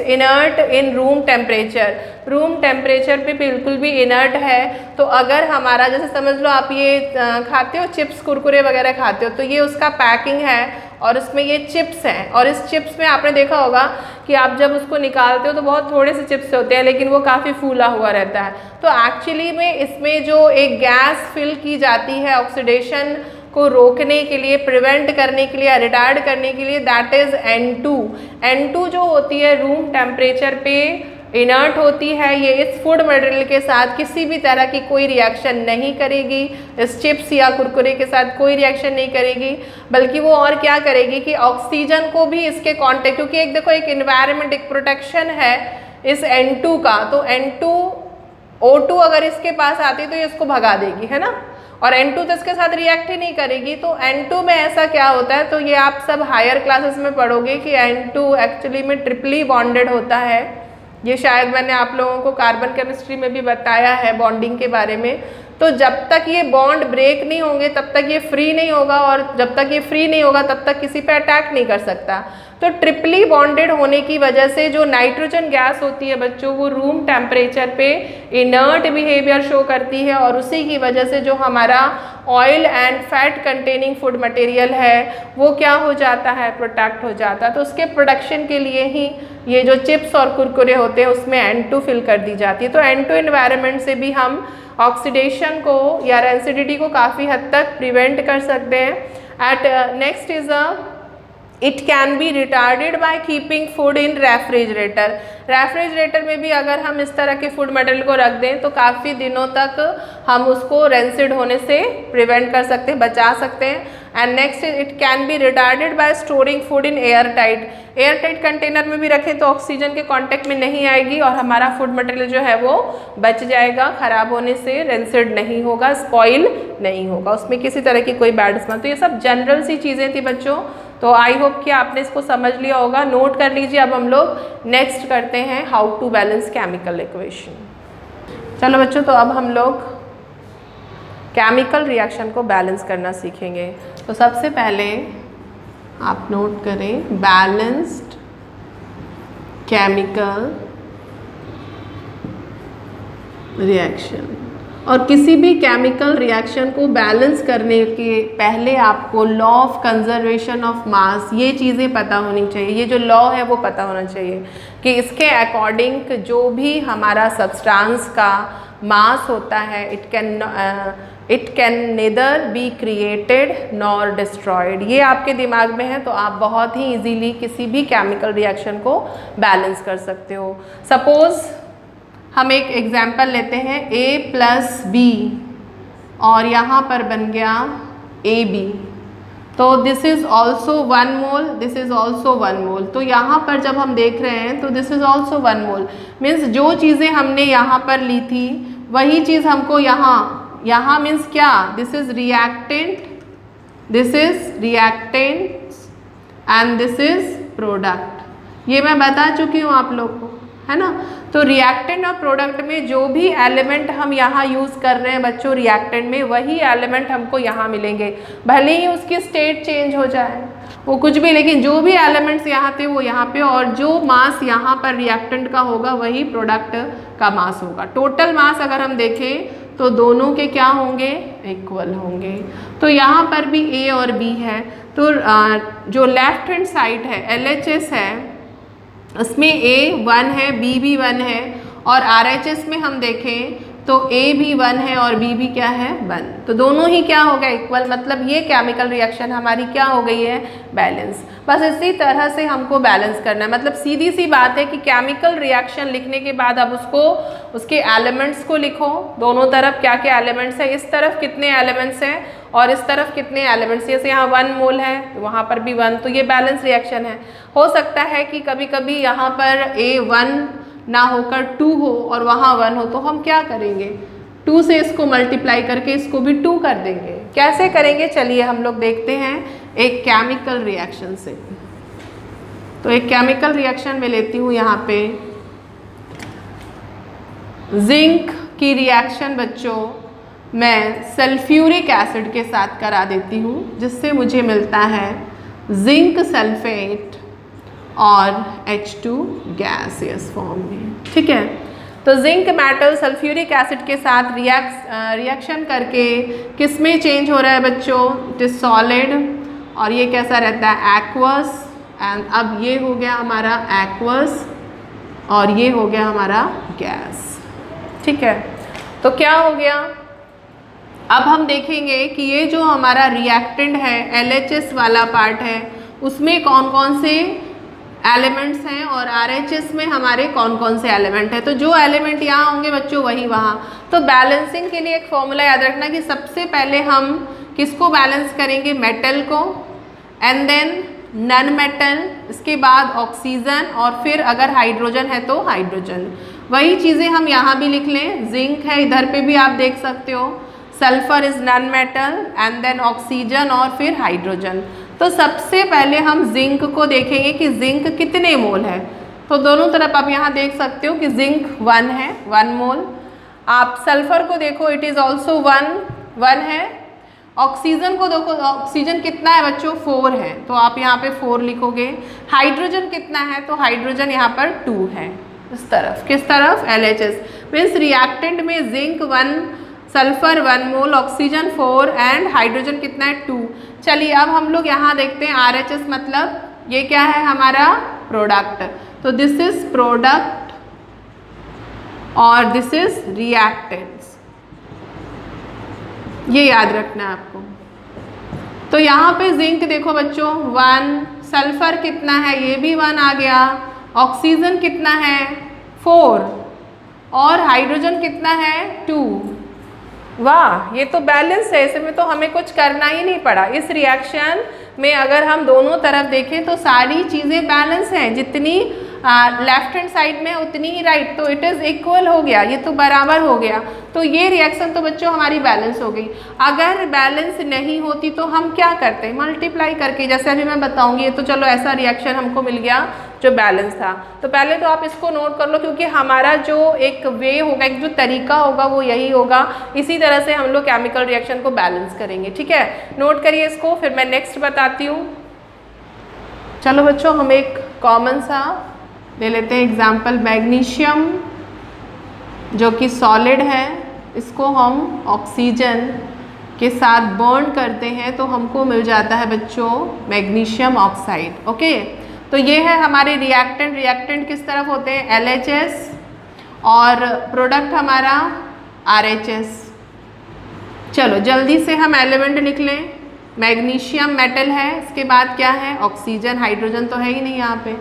inert in room temperature. Room temperature पे बिल्कुल भी इनर्ट है। तो अगर हमारा, जैसे समझ लो आप ये खाते हो चिप्स कुरकुरे वगैरह खाते हो, तो ये उसका पैकिंग है और उसमें ये चिप्स हैं, और इस चिप्स में आपने देखा होगा कि आप जब उसको निकालते हो तो बहुत थोड़े से चिप्स होते हैं लेकिन वो काफ़ी फूला हुआ रहता है। तो एक्चुअली में इसमें जो एक गैस फिल की जाती है ऑक्सीडेशन को रोकने के लिए, प्रिवेंट करने के लिए, रिटार्ड करने के लिए, दैट इज़ N2। N2 जो होती है रूम टेम्परेचर पे इनर्ट होती है। ये इस फूड मटेरियल के साथ किसी भी तरह की कोई रिएक्शन नहीं करेगी, इस चिप्स या कुरकुरे के साथ कोई रिएक्शन नहीं करेगी, बल्कि वो और क्या करेगी कि ऑक्सीजन को भी इसके कांटेक्ट, क्योंकि एक देखो एक इन्वायरमेंट, एक प्रोटेक्शन है इस N2 का, तो O2 अगर इसके पास आती तो ये इसको भगा देगी, है ना, और N2 तो इसके साथ रिएक्ट ही नहीं करेगी। तो N2 में ऐसा क्या होता है, तो ये आप सब हायर क्लासेस में पढ़ोगे कि N2 एक्चुअली में ट्रिपली बॉन्डेड होता है। ये शायद मैंने आप लोगों को कार्बन केमिस्ट्री में भी बताया है बॉन्डिंग के बारे में। तो जब तक ये बॉन्ड ब्रेक नहीं होंगे तब तक ये फ्री नहीं होगा, और जब तक ये फ्री नहीं होगा तब तक किसी पे अटैक नहीं कर सकता। तो ट्रिपली बॉन्डेड होने की वजह से जो नाइट्रोजन गैस होती है बच्चों, वो रूम टेम्परेचर पे इनर्ट बिहेवियर शो करती है, और उसी की वजह से जो हमारा oil and fat containing food material है वो क्या हो जाता है, प्रोटेक्ट हो जाता है। तो उसके प्रोडक्शन के लिए ही ये जो चिप्स और कुरकुरे होते हैं उसमें N2 फिल कर दी जाती है। तो N2 इन्वायरमेंट से भी हम ऑक्सीडेशन को या रेंसिडिटी को काफ़ी हद तक प्रिवेंट कर सकते हैं। Next is it can be retarded by keeping food in refrigerator. Refrigerator में भी अगर हम इस तरह के फूड मटेरियल को रख दें तो काफ़ी दिनों तक हम उसको रेंसिड होने से प्रिवेंट कर सकते हैं, बचा सकते हैं। And next it can be retarded bye storing food in airtight container में भी रखें तो ऑक्सीजन के कांटेक्ट में नहीं आएगी और हमारा फूड मटेरियल जो है वो बच जाएगा, खराब होने से रेंसिड नहीं होगा, स्पॉइल नहीं होगा, उसमें किसी तरह की कोई बैड स्मेल। तो ये सब जनरल सी चीज़ें थी बच्चों तो आई होप कि आपने इसको समझ लिया होगा, नोट कर लीजिए। अब हम लोग नेक्स्ट करते हैं how to balance chemical equation. चलो बच्चों, तो अब हम लोग केमिकल रिएक्शन को बैलेंस करना सीखेंगे। तो सबसे पहले आप नोट करें बैलेंस्ड केमिकल रिएक्शन। और किसी भी केमिकल रिएक्शन को बैलेंस करने के पहले आपको law of conservation of mass, ये चीज़ें पता होनी चाहिए। ये जो लॉ है वो पता होना चाहिए कि इसके अकॉर्डिंग जो भी हमारा सब्सटेंस का मास होता है, it can nether be created nor destroyed. ये आपके दिमाग में है तो आप बहुत ही इजीली किसी भी केमिकल रिएक्शन को बैलेंस कर सकते हो। सपोज़ हम एक एग्जाम्पल लेते हैं A+B और यहाँ पर बन गया AB, तो this is also 1 mole, this is also 1 मोल। तो यहाँ पर जब हम देख रहे हैं तो this is also 1 mole, means जो चीज़ें हमने यहाँ पर ली थी वही चीज़ हमको यहाँ मीन्स क्या, this is reactant, this is reactant and this is product. ये मैं बता चुकी हूँ आप लोग को, है ना। तो रिएक्टेंट और प्रोडक्ट में जो भी एलिमेंट हम यहाँ यूज़ कर रहे हैं बच्चों, रिएक्टेंट में वही एलिमेंट हमको यहाँ मिलेंगे, भले ही उसकी स्टेट चेंज हो जाए वो कुछ भी, लेकिन जो भी एलिमेंट्स यहाँ थे वो यहाँ पे, और जो मास यहाँ पर रिएक्टेंट का होगा वही प्रोडक्ट का मास होगा। टोटल मास अगर हम देखें तो दोनों के क्या होंगे, इक्वल होंगे। तो यहाँ पर भी A और B है, तो जो लेफ्ट हैंड साइड है LHS है, उसमें A 1 है, B भी 1 है, और RHS में हम देखें तो A भी 1 है और B भी क्या है 1, तो दोनों ही क्या हो गए इक्वल। मतलब ये केमिकल रिएक्शन हमारी क्या हो गई है, बैलेंस। बस इसी तरह से हमको बैलेंस करना है। मतलब सीधी सी बात है कि केमिकल रिएक्शन लिखने के बाद अब उसके एलिमेंट्स को लिखो, दोनों तरफ क्या क्या एलिमेंट्स है, इस तरफ कितने एलिमेंट्स हैं और इस तरफ कितने एलिमेंट्स, जैसे यहाँ 1 मोल है तो वहाँ पर भी 1, तो ये बैलेंस रिएक्शन है। हो सकता है कि कभी कभी यहाँ पर A1 ना होकर 2 हो और वहाँ 1 हो, तो हम क्या करेंगे, 2 से इसको मल्टीप्लाई करके इसको भी 2 कर देंगे। कैसे करेंगे, चलिए हम लोग देखते हैं एक केमिकल रिएक्शन से। तो एक केमिकल रिएक्शन में लेती हूँ यहाँ पे जिंक की रिएक्शन बच्चों, मैं सल्फ्यूरिक एसिड के साथ करा देती हूँ, जिससे मुझे मिलता है जिंक सल्फेट और H2 गैसियस फॉर्म में। ठीक है, तो जिंक मेटल सल्फ्यूरिक एसिड के साथ रिएक्शन करके किस में चेंज हो रहा है बच्चों, इट इज सॉलिड, और ये कैसा रहता है एक्वस, एंड अब ये हो गया हमारा एक्वस और ये हो गया हमारा गैस। ठीक है, तो क्या हो गया, अब हम देखेंगे कि ये जो हमारा रिएक्टेंट है LHS वाला पार्ट है उसमें कौन कौन से एलिमेंट्स हैं और RHS में हमारे कौन कौन से एलिमेंट हैं। तो जो एलिमेंट यहाँ होंगे बच्चों वही वहाँ। तो बैलेंसिंग के लिए एक फॉर्मूला याद रखना कि सबसे पहले हम किसको बैलेंस करेंगे, मेटल को, एंड देन नन मेटल, इसके बाद ऑक्सीजन, और फिर अगर हाइड्रोजन है तो हाइड्रोजन। वही चीज़ें हम यहाँ भी लिख लें, जिंक है इधर पे भी आप देख सकते हो, sulphur is non metal, and then oxygen और फिर हाइड्रोजन। तो सबसे पहले हम जिंक को देखेंगे कि जिंक कितने मोल है। तो दोनों तरफ आप यहाँ देख सकते हो कि जिंक 1 है, 1 मोल। आप सल्फर को देखो, इट इज़ ऑल्सो 1 है। ऑक्सीजन को देखो, ऑक्सीजन कितना है बच्चों, 4 है, तो आप यहाँ पे 4 लिखोगे। हाइड्रोजन कितना है, तो हाइड्रोजन यहाँ पर 2 है। इस तरफ किस तरफ, LHS मीन्स रिएक्टेंट में zinc 1, sulphur 1 mole, oxygen 4 and hydrogen कितना है 2। चलिए अब हम लोग यहाँ देखते हैं RHS, मतलब ये क्या है हमारा प्रोडक्ट। तो दिस इज प्रोडक्ट और दिस इज रिएक्टेंट्स, ये याद रखना है आपको। तो यहाँ पे जिंक देखो बच्चों 1, सल्फर कितना है, ये भी 1 आ गया, ऑक्सीजन कितना है 4 और हाइड्रोजन कितना है 2। वाह, ये तो बैलेंस है, इसमें तो हमें कुछ करना ही नहीं पड़ा। इस रिएक्शन में अगर हम दोनों तरफ देखें तो सारी चीज़ें बैलेंस हैं, जितनी लेफ्ट हैंड साइड में उतनी ही राइट, तो इट इज़ इक्वल हो गया, ये तो बराबर हो गया। तो ये रिएक्शन तो बच्चों हमारी बैलेंस हो गई। अगर बैलेंस नहीं होती तो हम क्या करते हैं, मल्टीप्लाई करके, जैसे अभी मैं बताऊंगी। ये तो चलो ऐसा रिएक्शन हमको मिल गया जो बैलेंस था। तो पहले तो आप इसको नोट कर लो, क्योंकि हमारा जो एक वे होगा, एक जो तरीका होगा वो यही होगा। इसी तरह से हम लोग केमिकल रिएक्शन को बैलेंस करेंगे, ठीक है। नोट करिए इसको, फिर मैं नेक्स्ट बताती हूँ। चलो बच्चों हम एक कॉमन सा ले लेते हैं एग्जाम्पल, मैग्नीशियम जो कि सॉलिड है, इसको हम ऑक्सीजन के साथ बर्न करते हैं तो हमको मिल जाता है बच्चों मैग्नीशियम ऑक्साइड। ओके, तो ये है हमारे रिएक्टेंट। रिएक्टेंट किस तरफ होते हैं, LHS, और प्रोडक्ट हमारा RHS। चलो जल्दी से हम एलिमेंट लिख लें। मैग्नीशियम मेटल है, इसके बाद क्या है, ऑक्सीजन, हाइड्रोजन तो है ही नहीं यहाँ पे,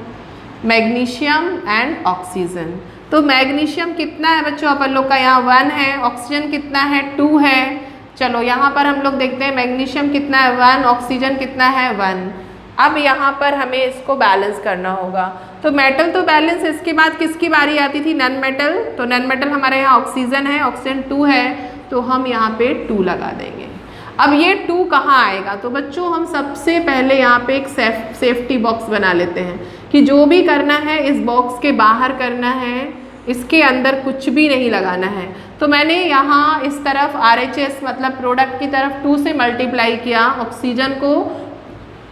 मैग्नीशियम एंड ऑक्सीजन। तो मैग्नीशियम कितना है बच्चों अपन लोग का, यहाँ 1 है, ऑक्सीजन कितना है, 2 है। चलो यहाँ पर हम लोग देखते हैं मैग्नीशियम कितना है, 1, ऑक्सीजन कितना है, 1। अब यहाँ पर हमें इसको बैलेंस करना होगा। तो मेटल तो बैलेंस, इसके बाद किसकी बारी आती थी, नन मेटल। तो नन मेटल हमारे यहाँ ऑक्सीजन है, ऑक्सीजन 2 है, तो हम यहाँ पे 2 लगा देंगे। अब ये 2 कहाँ आएगा, तो बच्चों हम सबसे पहले यहाँ पे एक सेफ्टी बॉक्स बना लेते हैं कि जो भी करना है इस बॉक्स के बाहर करना है, इसके अंदर कुछ भी नहीं लगाना है। तो मैंने यहाँ इस तरफ RHS मतलब प्रोडक्ट की तरफ 2 से मल्टीप्लाई किया ऑक्सीजन को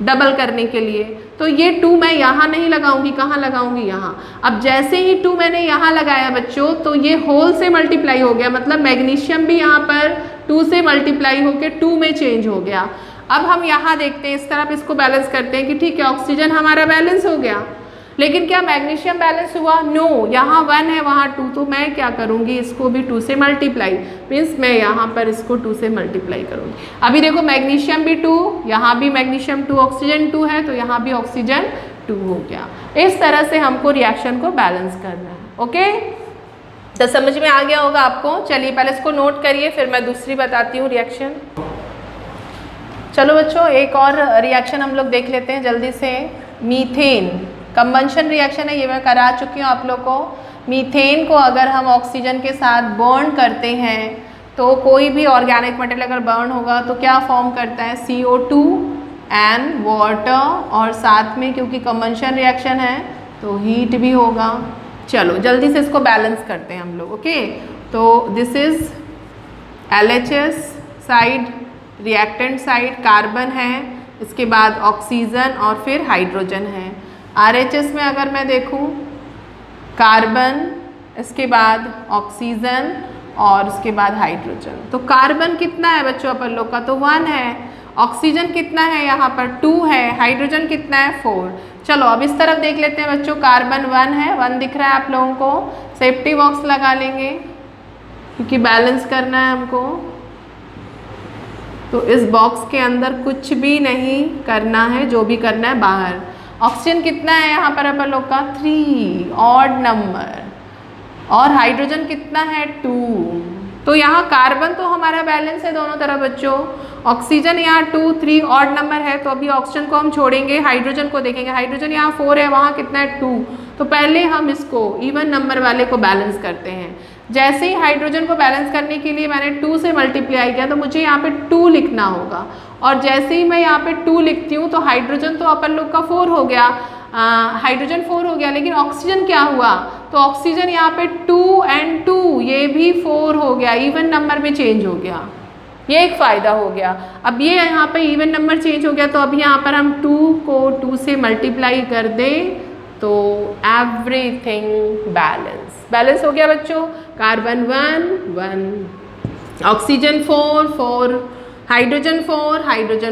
डबल करने के लिए। तो ये 2 मैं यहाँ नहीं लगाऊंगी, कहाँ लगाऊंगी, यहाँ। अब जैसे ही 2 मैंने यहाँ लगाया बच्चों, तो ये होल से मल्टीप्लाई हो गया, मतलब मैग्नीशियम भी यहाँ पर 2 से मल्टीप्लाई होके 2 में चेंज हो गया। अब हम यहाँ देखते हैं, इस तरफ इसको बैलेंस करते हैं कि ठीक है ऑक्सीजन हमारा बैलेंस हो गया, लेकिन क्या मैग्नीशियम बैलेंस हुआ, नो। यहाँ 1 है, वहाँ 2, तो मैं क्या करूँगी, इसको भी 2 से मल्टीप्लाई, मीन्स मैं यहाँ पर इसको 2 से मल्टीप्लाई करूँगी। अभी देखो मैग्नीशियम भी 2, यहाँ भी मैग्नीशियम 2, ऑक्सीजन 2 है, तो यहाँ भी ऑक्सीजन 2 हो गया। इस तरह से हमको रिएक्शन को बैलेंस करना है। ओके, तो समझ में आ गया होगा आपको। चलिए पहले इसको नोट करिए, फिर मैं दूसरी बताती हूँ रिएक्शन। चलो बच्चों एक और रिएक्शन हम लोग देख लेते हैं जल्दी से। मीथेन कंबंशन रिएक्शन है, ये मैं करा चुकी हूँ आप लोग को। मीथेन को अगर हम ऑक्सीजन के साथ बर्न करते हैं, तो कोई भी ऑर्गेनिक मटेरियल अगर बर्न होगा तो क्या फॉर्म करता है, CO2 एंड वाटर, और साथ में क्योंकि कंबंशन रिएक्शन है तो हीट भी होगा। चलो जल्दी से इसको बैलेंस करते हैं हम लोग। ओके, तो this is LHS side, reactant side carbon है, इसके बाद ऑक्सीजन और फिर हाइड्रोजन है। RHS में अगर मैं देखूं कार्बन, इसके बाद ऑक्सीजन और उसके बाद हाइड्रोजन। तो कार्बन कितना है बच्चों अपन लोग का, तो 1 है। ऑक्सीजन कितना है यहाँ पर, 2 है। हाइड्रोजन कितना है, 4। चलो अब इस तरफ देख लेते हैं बच्चों, कार्बन 1 है, 1 दिख रहा है आप लोगों को। सेफ्टी बॉक्स लगा लेंगे क्योंकि बैलेंस करना है हमको। तो इस बॉक्स के अंदर कुछ भी नहीं करना है, जो भी करना है बाहर। ऑक्सीजन कितना है यहाँ पर अपन लोग का, 3, ऑड नंबर। और हाइड्रोजन कितना है, 2। तो यहाँ कार्बन तो हमारा बैलेंस है दोनों तरफ बच्चों। ऑक्सीजन यहाँ 2, 3 ऑड नंबर है, तो अभी ऑक्सीजन को हम छोड़ेंगे, हाइड्रोजन को देखेंगे। हाइड्रोजन यहाँ 4 है, वहाँ कितना है, 2। तो पहले हम इसको इवन नंबर वाले को बैलेंस करते हैं। जैसे ही हाइड्रोजन को बैलेंस करने के लिए मैंने 2 से मल्टीप्लाई किया, तो मुझे यहाँ पे 2 लिखना होगा। और जैसे ही मैं यहाँ पे 2 लिखती हूँ तो हाइड्रोजन तो अपन लोग का 4 हो गया, हाइड्रोजन 4 हो गया, लेकिन ऑक्सीजन क्या हुआ, तो ऑक्सीजन यहाँ पे 2 and 2 ये भी 4 हो गया, इवन नंबर में चेंज हो गया। ये एक फ़ायदा हो गया। अब ये यहाँ पे इवन नंबर चेंज हो गया, तो अब यहाँ पर हम 2 को 2 से मल्टीप्लाई कर दें तो एवरीथिंग बैलेंस हो गया बच्चों। Carbon 1, oxygen 4, hydrogen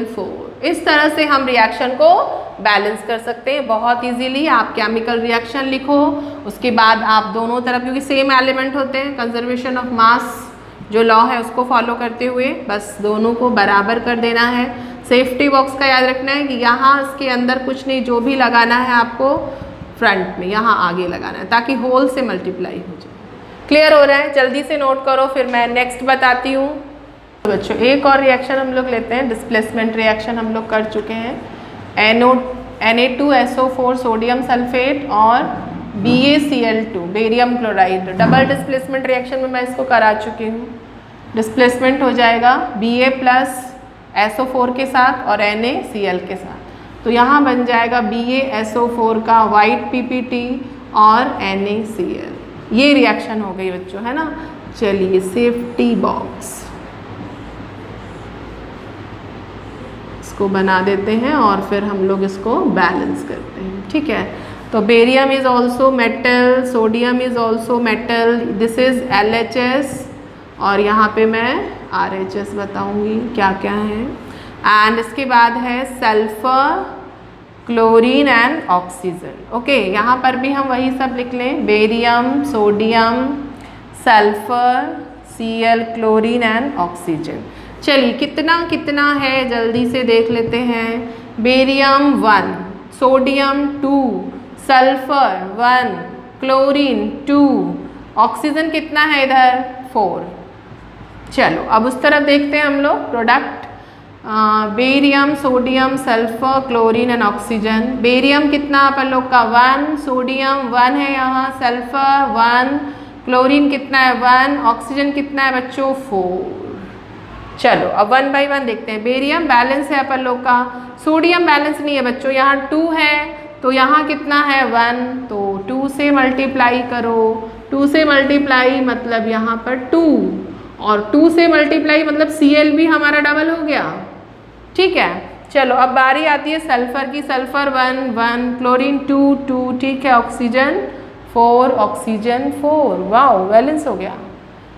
4। इस तरह से हम रिएक्शन को बैलेंस कर सकते हैं बहुत इजीली। आप केमिकल रिएक्शन लिखो, उसके बाद आप दोनों तरफ, क्योंकि सेम एलिमेंट होते हैं, कंजर्वेशन ऑफ मास जो लॉ है उसको फॉलो करते हुए बस दोनों को बराबर कर देना है। सेफ्टी बॉक्स का याद रखना है कि यहाँ इसके अंदर कुछ नहीं, जो भी लगाना है आपको फ्रंट में, यहाँ आगे लगाना है ताकि होल से मल्टीप्लाई हो जाए। क्लियर हो रहा है, जल्दी से नोट करो, फिर मैं नेक्स्ट बताती हूँ। बच्चों एक और रिएक्शन हम लोग लेते हैं, डिस्प्लेसमेंट रिएक्शन हम लोग कर चुके हैं। Na2SO4 सोडियम सल्फेट और BaCl2 barium chloride. Double displacement reaction में मैं इसको करा चुकी हूँ। डिस्प्लेसमेंट हो जाएगा Ba प्लस SO4 के साथ और NaCl के साथ। तो यहाँ बन जाएगा BaSO4 का वाइट PPT और NaCl। ये रिएक्शन हो गई बच्चों, है ना। चलिए सेफ्टी बॉक्स इसको बना देते हैं और फिर हम लोग इसको बैलेंस करते हैं, ठीक है। तो barium is also metal, sodium is also metal, this is LHS और यहाँ पे मैं RHS बताऊँगी क्या क्या है। एंड इसके बाद है sulphur, chlorine and oxygen. Okay, यहाँ पर भी हम वही सब लिख लें, barium, sodium, sulphur, Cl, chlorine and oxygen. चलिए कितना कितना है जल्दी से देख लेते हैं। Barium 1, sodium 2, sulphur 1, chlorine 2, oxygen कितना है इधर 4। चलो अब उस तरफ देखते हैं हम लोग product. Barium, sodium, sulphur, chlorine and oxygen. Barium कितना अपन लोग का 1, सोडियम 1 है यहाँ, सल्फर 1, क्लोरीन कितना है 1, ऑक्सीजन कितना है बच्चों 4। चलो अब 1 बाई 1 देखते हैं। बेरियम बैलेंस है अपन लोग का, सोडियम बैलेंस नहीं है बच्चों, यहाँ 2 है तो यहाँ कितना है 1, तो 2 से मल्टीप्लाई करो। 2 से मल्टीप्लाई मतलब यहाँ पर 2 और 2 से मल्टीप्लाई मतलब Cl भी हमारा डबल हो गया, ठीक है। चलो अब बारी आती है सल्फर की। सल्फर 1 1, क्लोरीन 2 2, ठीक है, ऑक्सीजन 4, ऑक्सीजन 4। वाओ, बैलेंस हो गया,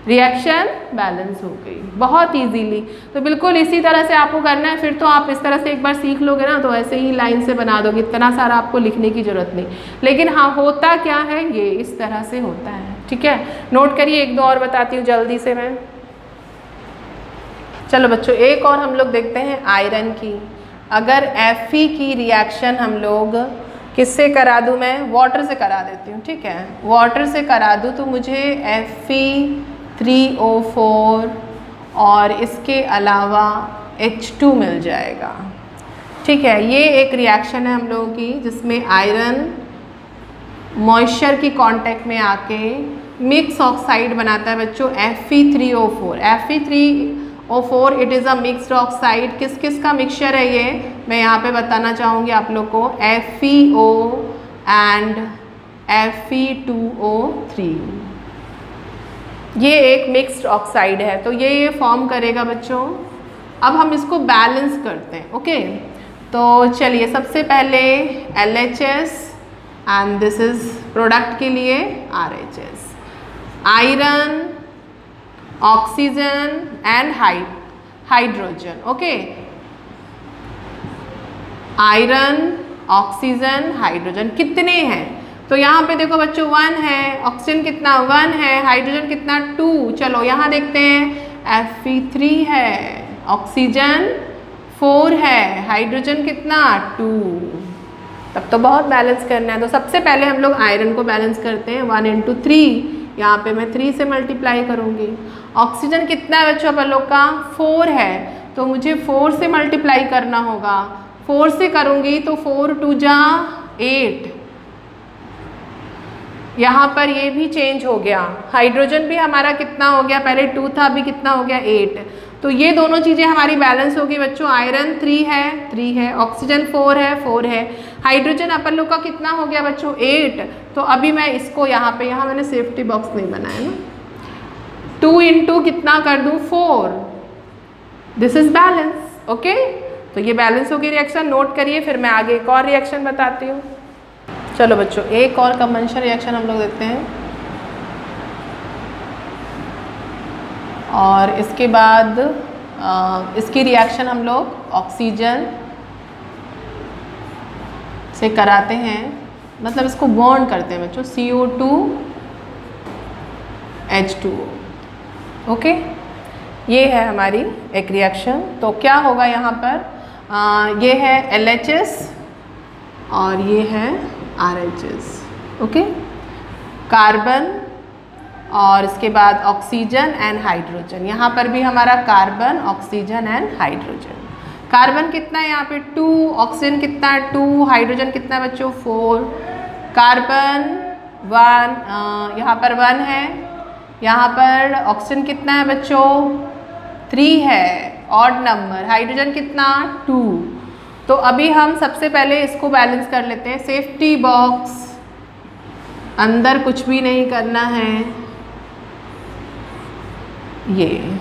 रिएक्शन बैलेंस हो गई बहुत इजीली। तो बिल्कुल इसी तरह से आपको करना है। फिर तो आप इस तरह से एक बार सीख लोगे ना तो ऐसे ही लाइन से बना दोगे, इतना सारा आपको लिखने की ज़रूरत नहीं। लेकिन हाँ, होता क्या है ये इस तरह से होता है, ठीक है। नोट करिए, एक दो और बताती हूँ जल्दी से मैं। चलो बच्चों एक और हम लोग देखते हैं आयरन की। अगर Fe की रिएक्शन हम लोग किससे करा दूँ, मैं वाटर से करा देती हूँ, ठीक है। वाटर से करा दूँ तो मुझे Fe3O4 और इसके अलावा H2 मिल जाएगा, ठीक है। ये एक रिएक्शन है हम लोगों की जिसमें आयरन मॉइस्चर की कांटेक्ट में आके मिक्स ऑक्साइड बनाता है बच्चों Fe3O4। Fe3O4 it is a mixed oxide. किस किस का मिक्सचर है ये मैं यहाँ पे बताना चाहूँगी आप लोग को। FeO एंड Fe2O3, ये एक मिक्स्ड ऑक्साइड है तो ये फॉर्म करेगा बच्चों। अब हम इसको बैलेंस करते हैं, ओके। तो चलिए सबसे पहले LHS and this is product के लिए RHS। Iron, oxygen and hydrogen, okay. Iron, oxygen, hydrogen कितने हैं तो यहाँ पे देखो बच्चों 1 है, ऑक्सीजन कितना 1 है, हाइड्रोजन कितना 2। चलो यहाँ देखते हैं Fe3 है, ऑक्सीजन 4 है, हाइड्रोजन कितना 2। तब तो बहुत बैलेंस करना है। तो सबसे पहले हम लोग आयरन को बैलेंस करते हैं 1 into 3, यहाँ पे मैं 3 से मल्टीप्लाई करूँगी। ऑक्सीजन कितना है बच्चों अपन लोग का 4 है तो मुझे 4 से मल्टीप्लाई करना होगा। 4 से करूँगी तो 4 2 जा 8, यहाँ पर ये भी चेंज हो गया। हाइड्रोजन भी हमारा कितना हो गया, पहले 2 था अभी कितना हो गया 8। तो ये दोनों चीज़ें हमारी बैलेंस होगी बच्चों। आयरन 3 है, ऑक्सीजन 4 है, हाइड्रोजन अपन लोग का कितना हो गया बच्चों 8। तो अभी मैं इसको यहाँ मैंने सेफ्टी बॉक्स नहीं बनाया ना, 2 into कितना कर दूँ 4, दिस इज बैलेंस, ओके। तो ये बैलेंस होगी रिएक्शन, नोट करिए। फिर मैं आगे एक और रिएक्शन बताती हूँ। चलो बच्चों एक और कंबंशन रिएक्शन हम लोग देखते हैं और इसके बाद इसकी रिएक्शन हम लोग ऑक्सीजन से कराते हैं, मतलब इसको बॉन्ड करते हैं बच्चों, CO2 H2O, ओके। ये है हमारी एक रिएक्शन। तो क्या होगा यहाँ पर, ये है LHS और ये है RHS, ओके। कार्बन और इसके बाद ऑक्सीजन एंड हाइड्रोजन। यहाँ पर भी हमारा carbon, oxygen and hydrogen. Carbon कितना है यहाँ पे 2, ऑक्सीजन कितना है 2, हाइड्रोजन कितना है बच्चों 4। कार्बन 1, यहाँ पर 1 है, यहाँ पर ऑक्सीजन कितना है बच्चों 3 है, ऑड नंबर, हाइड्रोजन कितना 2। तो अभी हम सबसे पहले इसको बैलेंस कर लेते हैं। सेफ्टी बॉक्स, अंदर कुछ भी नहीं करना है। ये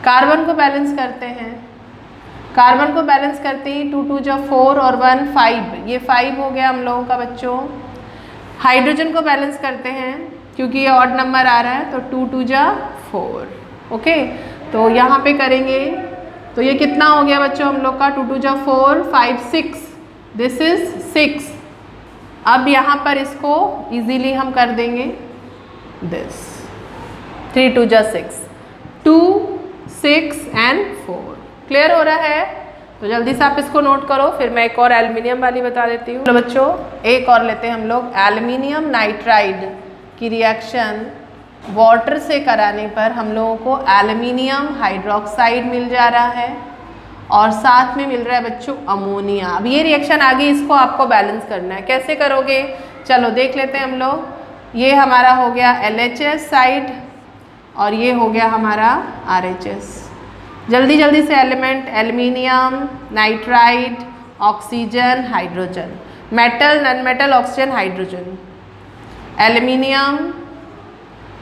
कार्बन को बैलेंस करते हैं। कार्बन को बैलेंस करते ही 2 2 = 4 और 1 5, ये 5 हो गया हम लोगों का बच्चों। हाइड्रोजन को बैलेंस करते हैं क्योंकि ये ऑड नंबर आ रहा है, तो 2 2 = 4। ओके, तो यहाँ पे करेंगे तो ये कितना हो गया बच्चों हम लोग का 2 2 = 4, 5 6, दिस इज 6। अब यहाँ पर इसको इजीली हम कर देंगे दिस 3 2 = 6, 2 6 and 4। क्लियर हो रहा है? तो जल्दी से आप इसको नोट करो, फिर मैं एक और एल्युमिनियम वाली बता देती हूँ। तो बच्चों एक और लेते हैं हम लोग। एल्युमिनियम नाइट्राइड की रिएक्शन वाटर से कराने पर हम लोगों को एल्युमिनियम हाइड्रोक्साइड मिल जा रहा है और साथ में मिल रहा है बच्चों अमोनिया। अब ये रिएक्शन आगे इसको आपको बैलेंस करना है, कैसे करोगे चलो देख लेते हैं हम लोग। ये हमारा हो गया LHS साइड और ये हो गया हमारा RHS। जल्दी जल्दी से element, aluminium nitride, oxygen, hydrogen, metal, non metal, oxygen, hydrogen, aluminium,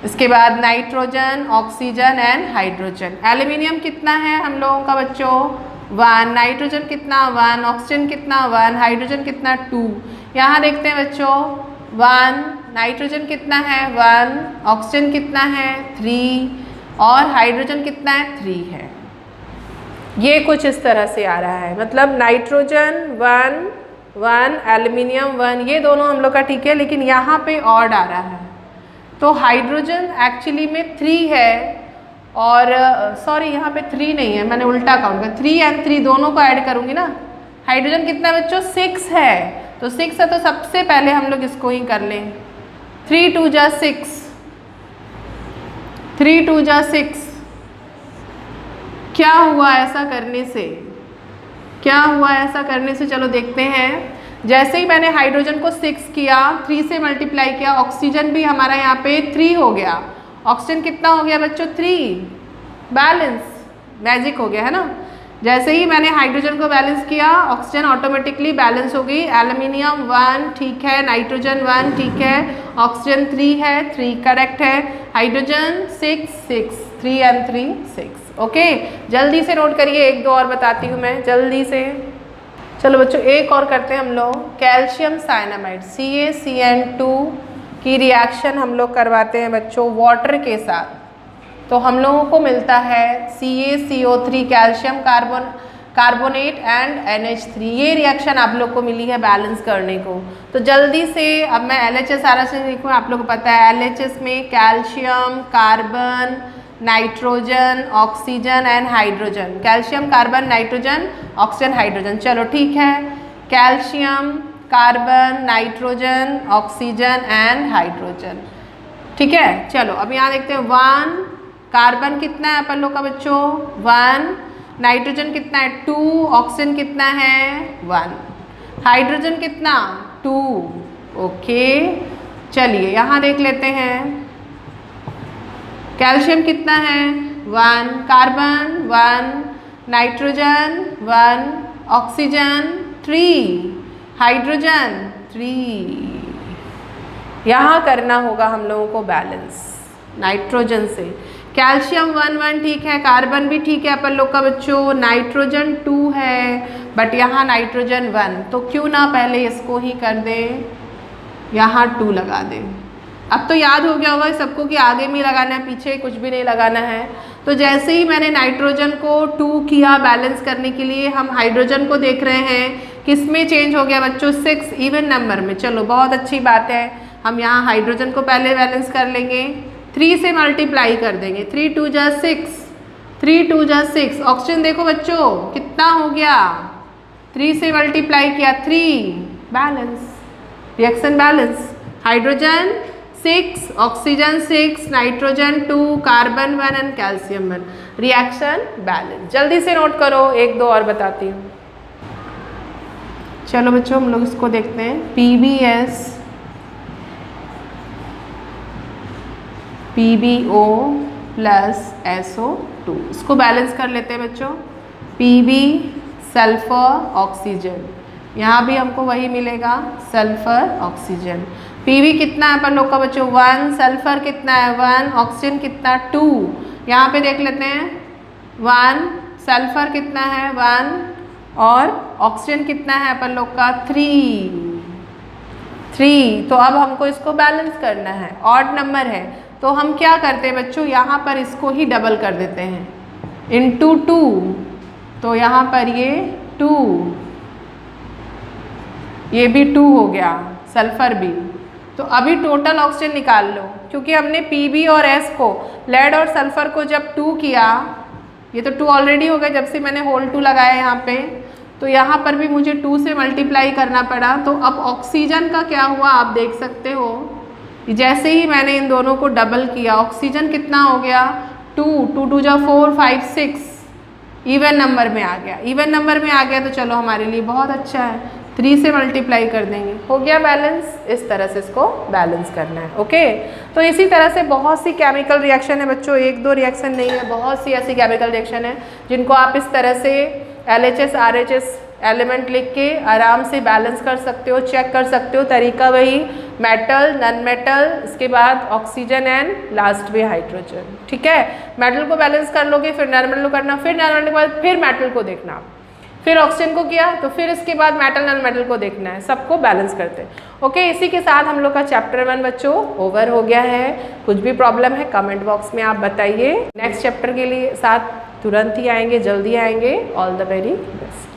इसके बाद nitrogen, oxygen and hydrogen. Aluminium कितना है हम लोगों का बच्चों 1, नाइट्रोजन कितना 1, ऑक्सीजन कितना 1, हाइड्रोजन कितना 2। यहाँ देखते हैं बच्चों 1, नाइट्रोजन कितना है 1, ऑक्सीजन कितना है 3 और हाइड्रोजन कितना है 3 है। ये कुछ इस तरह से आ रहा है, मतलब नाइट्रोजन 1 1, एल्युमिनियम 1, ये दोनों हम लोग का ठीक है, लेकिन यहाँ पे ऑड आ रहा है। तो हाइड्रोजन एक्चुअली में 3 है और सॉरी यहाँ पे 3 नहीं है, मैंने उल्टा काउंट किया, 3 और 3 दोनों को ऐड करूँगी ना। हाइड्रोजन कितना बच्चों 6 है, तो 6 है तो सबसे पहले हम लोग इसको ही कर लें। 3 2 = 6, 3 2 = 6। क्या हुआ ऐसा करने से, क्या हुआ ऐसा करने से, चलो देखते हैं। जैसे ही मैंने हाइड्रोजन को 6 किया, 3 से मल्टीप्लाई किया, ऑक्सीजन भी हमारा यहाँ पे 3 हो गया। ऑक्सीजन कितना हो गया बच्चों 3, बैलेंस, मैजिक हो गया है ना। जैसे ही मैंने हाइड्रोजन को बैलेंस किया, ऑक्सीजन ऑटोमेटिकली बैलेंस हो गई। एल्युमिनियम 1 ठीक है, नाइट्रोजन 1 ठीक है, ऑक्सीजन 3 है, 3 करेक्ट है, हाइड्रोजन 6 6, 3 और 3 6। ओके, जल्दी से नोट करिए, एक दो और बताती हूँ मैं जल्दी से। चलो बच्चों एक और करते हैं हम लोग। कैल्शियम साइनामाइड CaCN2 की रिएक्शन हम लोग करवाते हैं बच्चों वाटर के साथ, तो हम लोगों को मिलता है CaCO3 calcium carbonate and NH3। ये रिएक्शन आप लोग को मिली है बैलेंस करने को। तो जल्दी से अब मैं LHS RHS लिखूँ, आप लोग को पता है LHS में calcium, carbon, nitrogen, oxygen and hydrogen. Calcium, carbon, nitrogen, oxygen, hydrogen. चलो ठीक है, calcium, carbon, nitrogen, oxygen and hydrogen. ठीक है, चलो अब यहाँ देखते हैं 1, कार्बन कितना है अपन लोग का बच्चों 1, नाइट्रोजन कितना है 2, ऑक्सीजन कितना है 1, हाइड्रोजन कितना 2। ओके, चलिए यहाँ देख लेते हैं। कैल्शियम कितना है 1, कार्बन 1, नाइट्रोजन 1, ऑक्सीजन 3, हाइड्रोजन 3। यहाँ करना होगा हम लोगों को बैलेंस नाइट्रोजन से। कैल्शियम 1 1 ठीक है, कार्बन भी ठीक है अपन लोग का बच्चों, नाइट्रोजन 2 है बट यहाँ नाइट्रोजन 1, तो क्यों ना पहले इसको ही कर दें, यहाँ 2 लगा दें। अब तो याद हो गया होगा सबको कि आगे में लगाना है, पीछे कुछ भी नहीं लगाना है। तो जैसे ही मैंने नाइट्रोजन को 2 किया बैलेंस करने के लिए, हम हाइड्रोजन को देख रहे हैं किस में चेंज हो गया बच्चों 6 इवन नंबर में। चलो बहुत अच्छी बात है, हम यहाँ हाइड्रोजन को पहले बैलेंस कर लेंगे, 3 से मल्टीप्लाई कर देंगे, 3 2 = 6, 3 2 = 6। ऑक्सीजन देखो बच्चों कितना हो गया, 3 से मल्टीप्लाई किया 3, balance, reaction balance. Hydrogen 6, oxygen 6, nitrogen 2, carbon 1 and calcium 1, reaction balance. जल्दी से नोट करो, एक दो और बताती हूँ। चलो बच्चों हम लोग इसको देखते हैं। PbS PbO plus SO2। इसको बैलेंस कर लेते हैं बच्चों। Pb सल्फर ऑक्सीजन, यहाँ भी हमको वही मिलेगा सल्फर ऑक्सीजन। Pb कितना है अपन लोग का बच्चों 1, सल्फर कितना है 1, ऑक्सीजन कितना 2। यहाँ पे देख लेते हैं 1, सल्फर कितना है 1 और ऑक्सीजन कितना है अपन लोग का 3। तो अब हमको इसको बैलेंस करना है, ऑड नंबर है तो हम क्या करते हैं बच्चों, यहाँ पर इसको ही डबल कर देते हैं इंटू 2। तो यहाँ पर ये 2, ये भी 2 हो गया, सल्फर भी। तो अभी टोटल ऑक्सीजन निकाल लो, क्योंकि हमने Pb और S को, लेड और सल्फर को जब 2 किया, ये तो 2 ऑलरेडी हो गया जब से मैंने होल 2 लगाया यहाँ पे, तो यहाँ पर भी मुझे 2 से मल्टीप्लाई करना पड़ा। तो अब ऑक्सीजन का क्या हुआ आप देख सकते हो, जैसे ही मैंने इन दोनों को डबल किया ऑक्सीजन कितना हो गया 2, 2 2 जा 4 5 6, इवन नंबर में आ गया। इवन नंबर में आ गया तो चलो हमारे लिए बहुत अच्छा है, 3 से मल्टीप्लाई कर देंगे, हो गया बैलेंस। इस तरह से इसको बैलेंस करना है। ओके, तो इसी तरह से बहुत सी केमिकल रिएक्शन है बच्चों, 1-2 रिएक्शन नहीं है, बहुत सी ऐसी केमिकल रिएक्शन है जिनको आप इस तरह से LHS RHS एलिमेंट लिख के आराम से बैलेंस कर सकते हो, चेक कर सकते हो। तरीका वही, मेटल, नॉन मेटल, इसके बाद ऑक्सीजन एंड लास्ट में हाइड्रोजन। ठीक है, मेटल को बैलेंस कर लोगे, फिर नॉन मेटल को करना, फिर नॉन मेटल के बाद फिर मेटल को देखना, फिर ऑक्सीजन को किया तो फिर इसके बाद मेटल नॉन मेटल को देखना है, सबको बैलेंस करते हैं। ओके, इसी के साथ हम लोग का चैप्टर 1 बच्चों ओवर हो गया है। कुछ भी प्रॉब्लम है कमेंट बॉक्स में आप बताइए। नेक्स्ट चैप्टर के लिए साथ तुरंत ही आएंगे, जल्दी आएंगे। All the very best.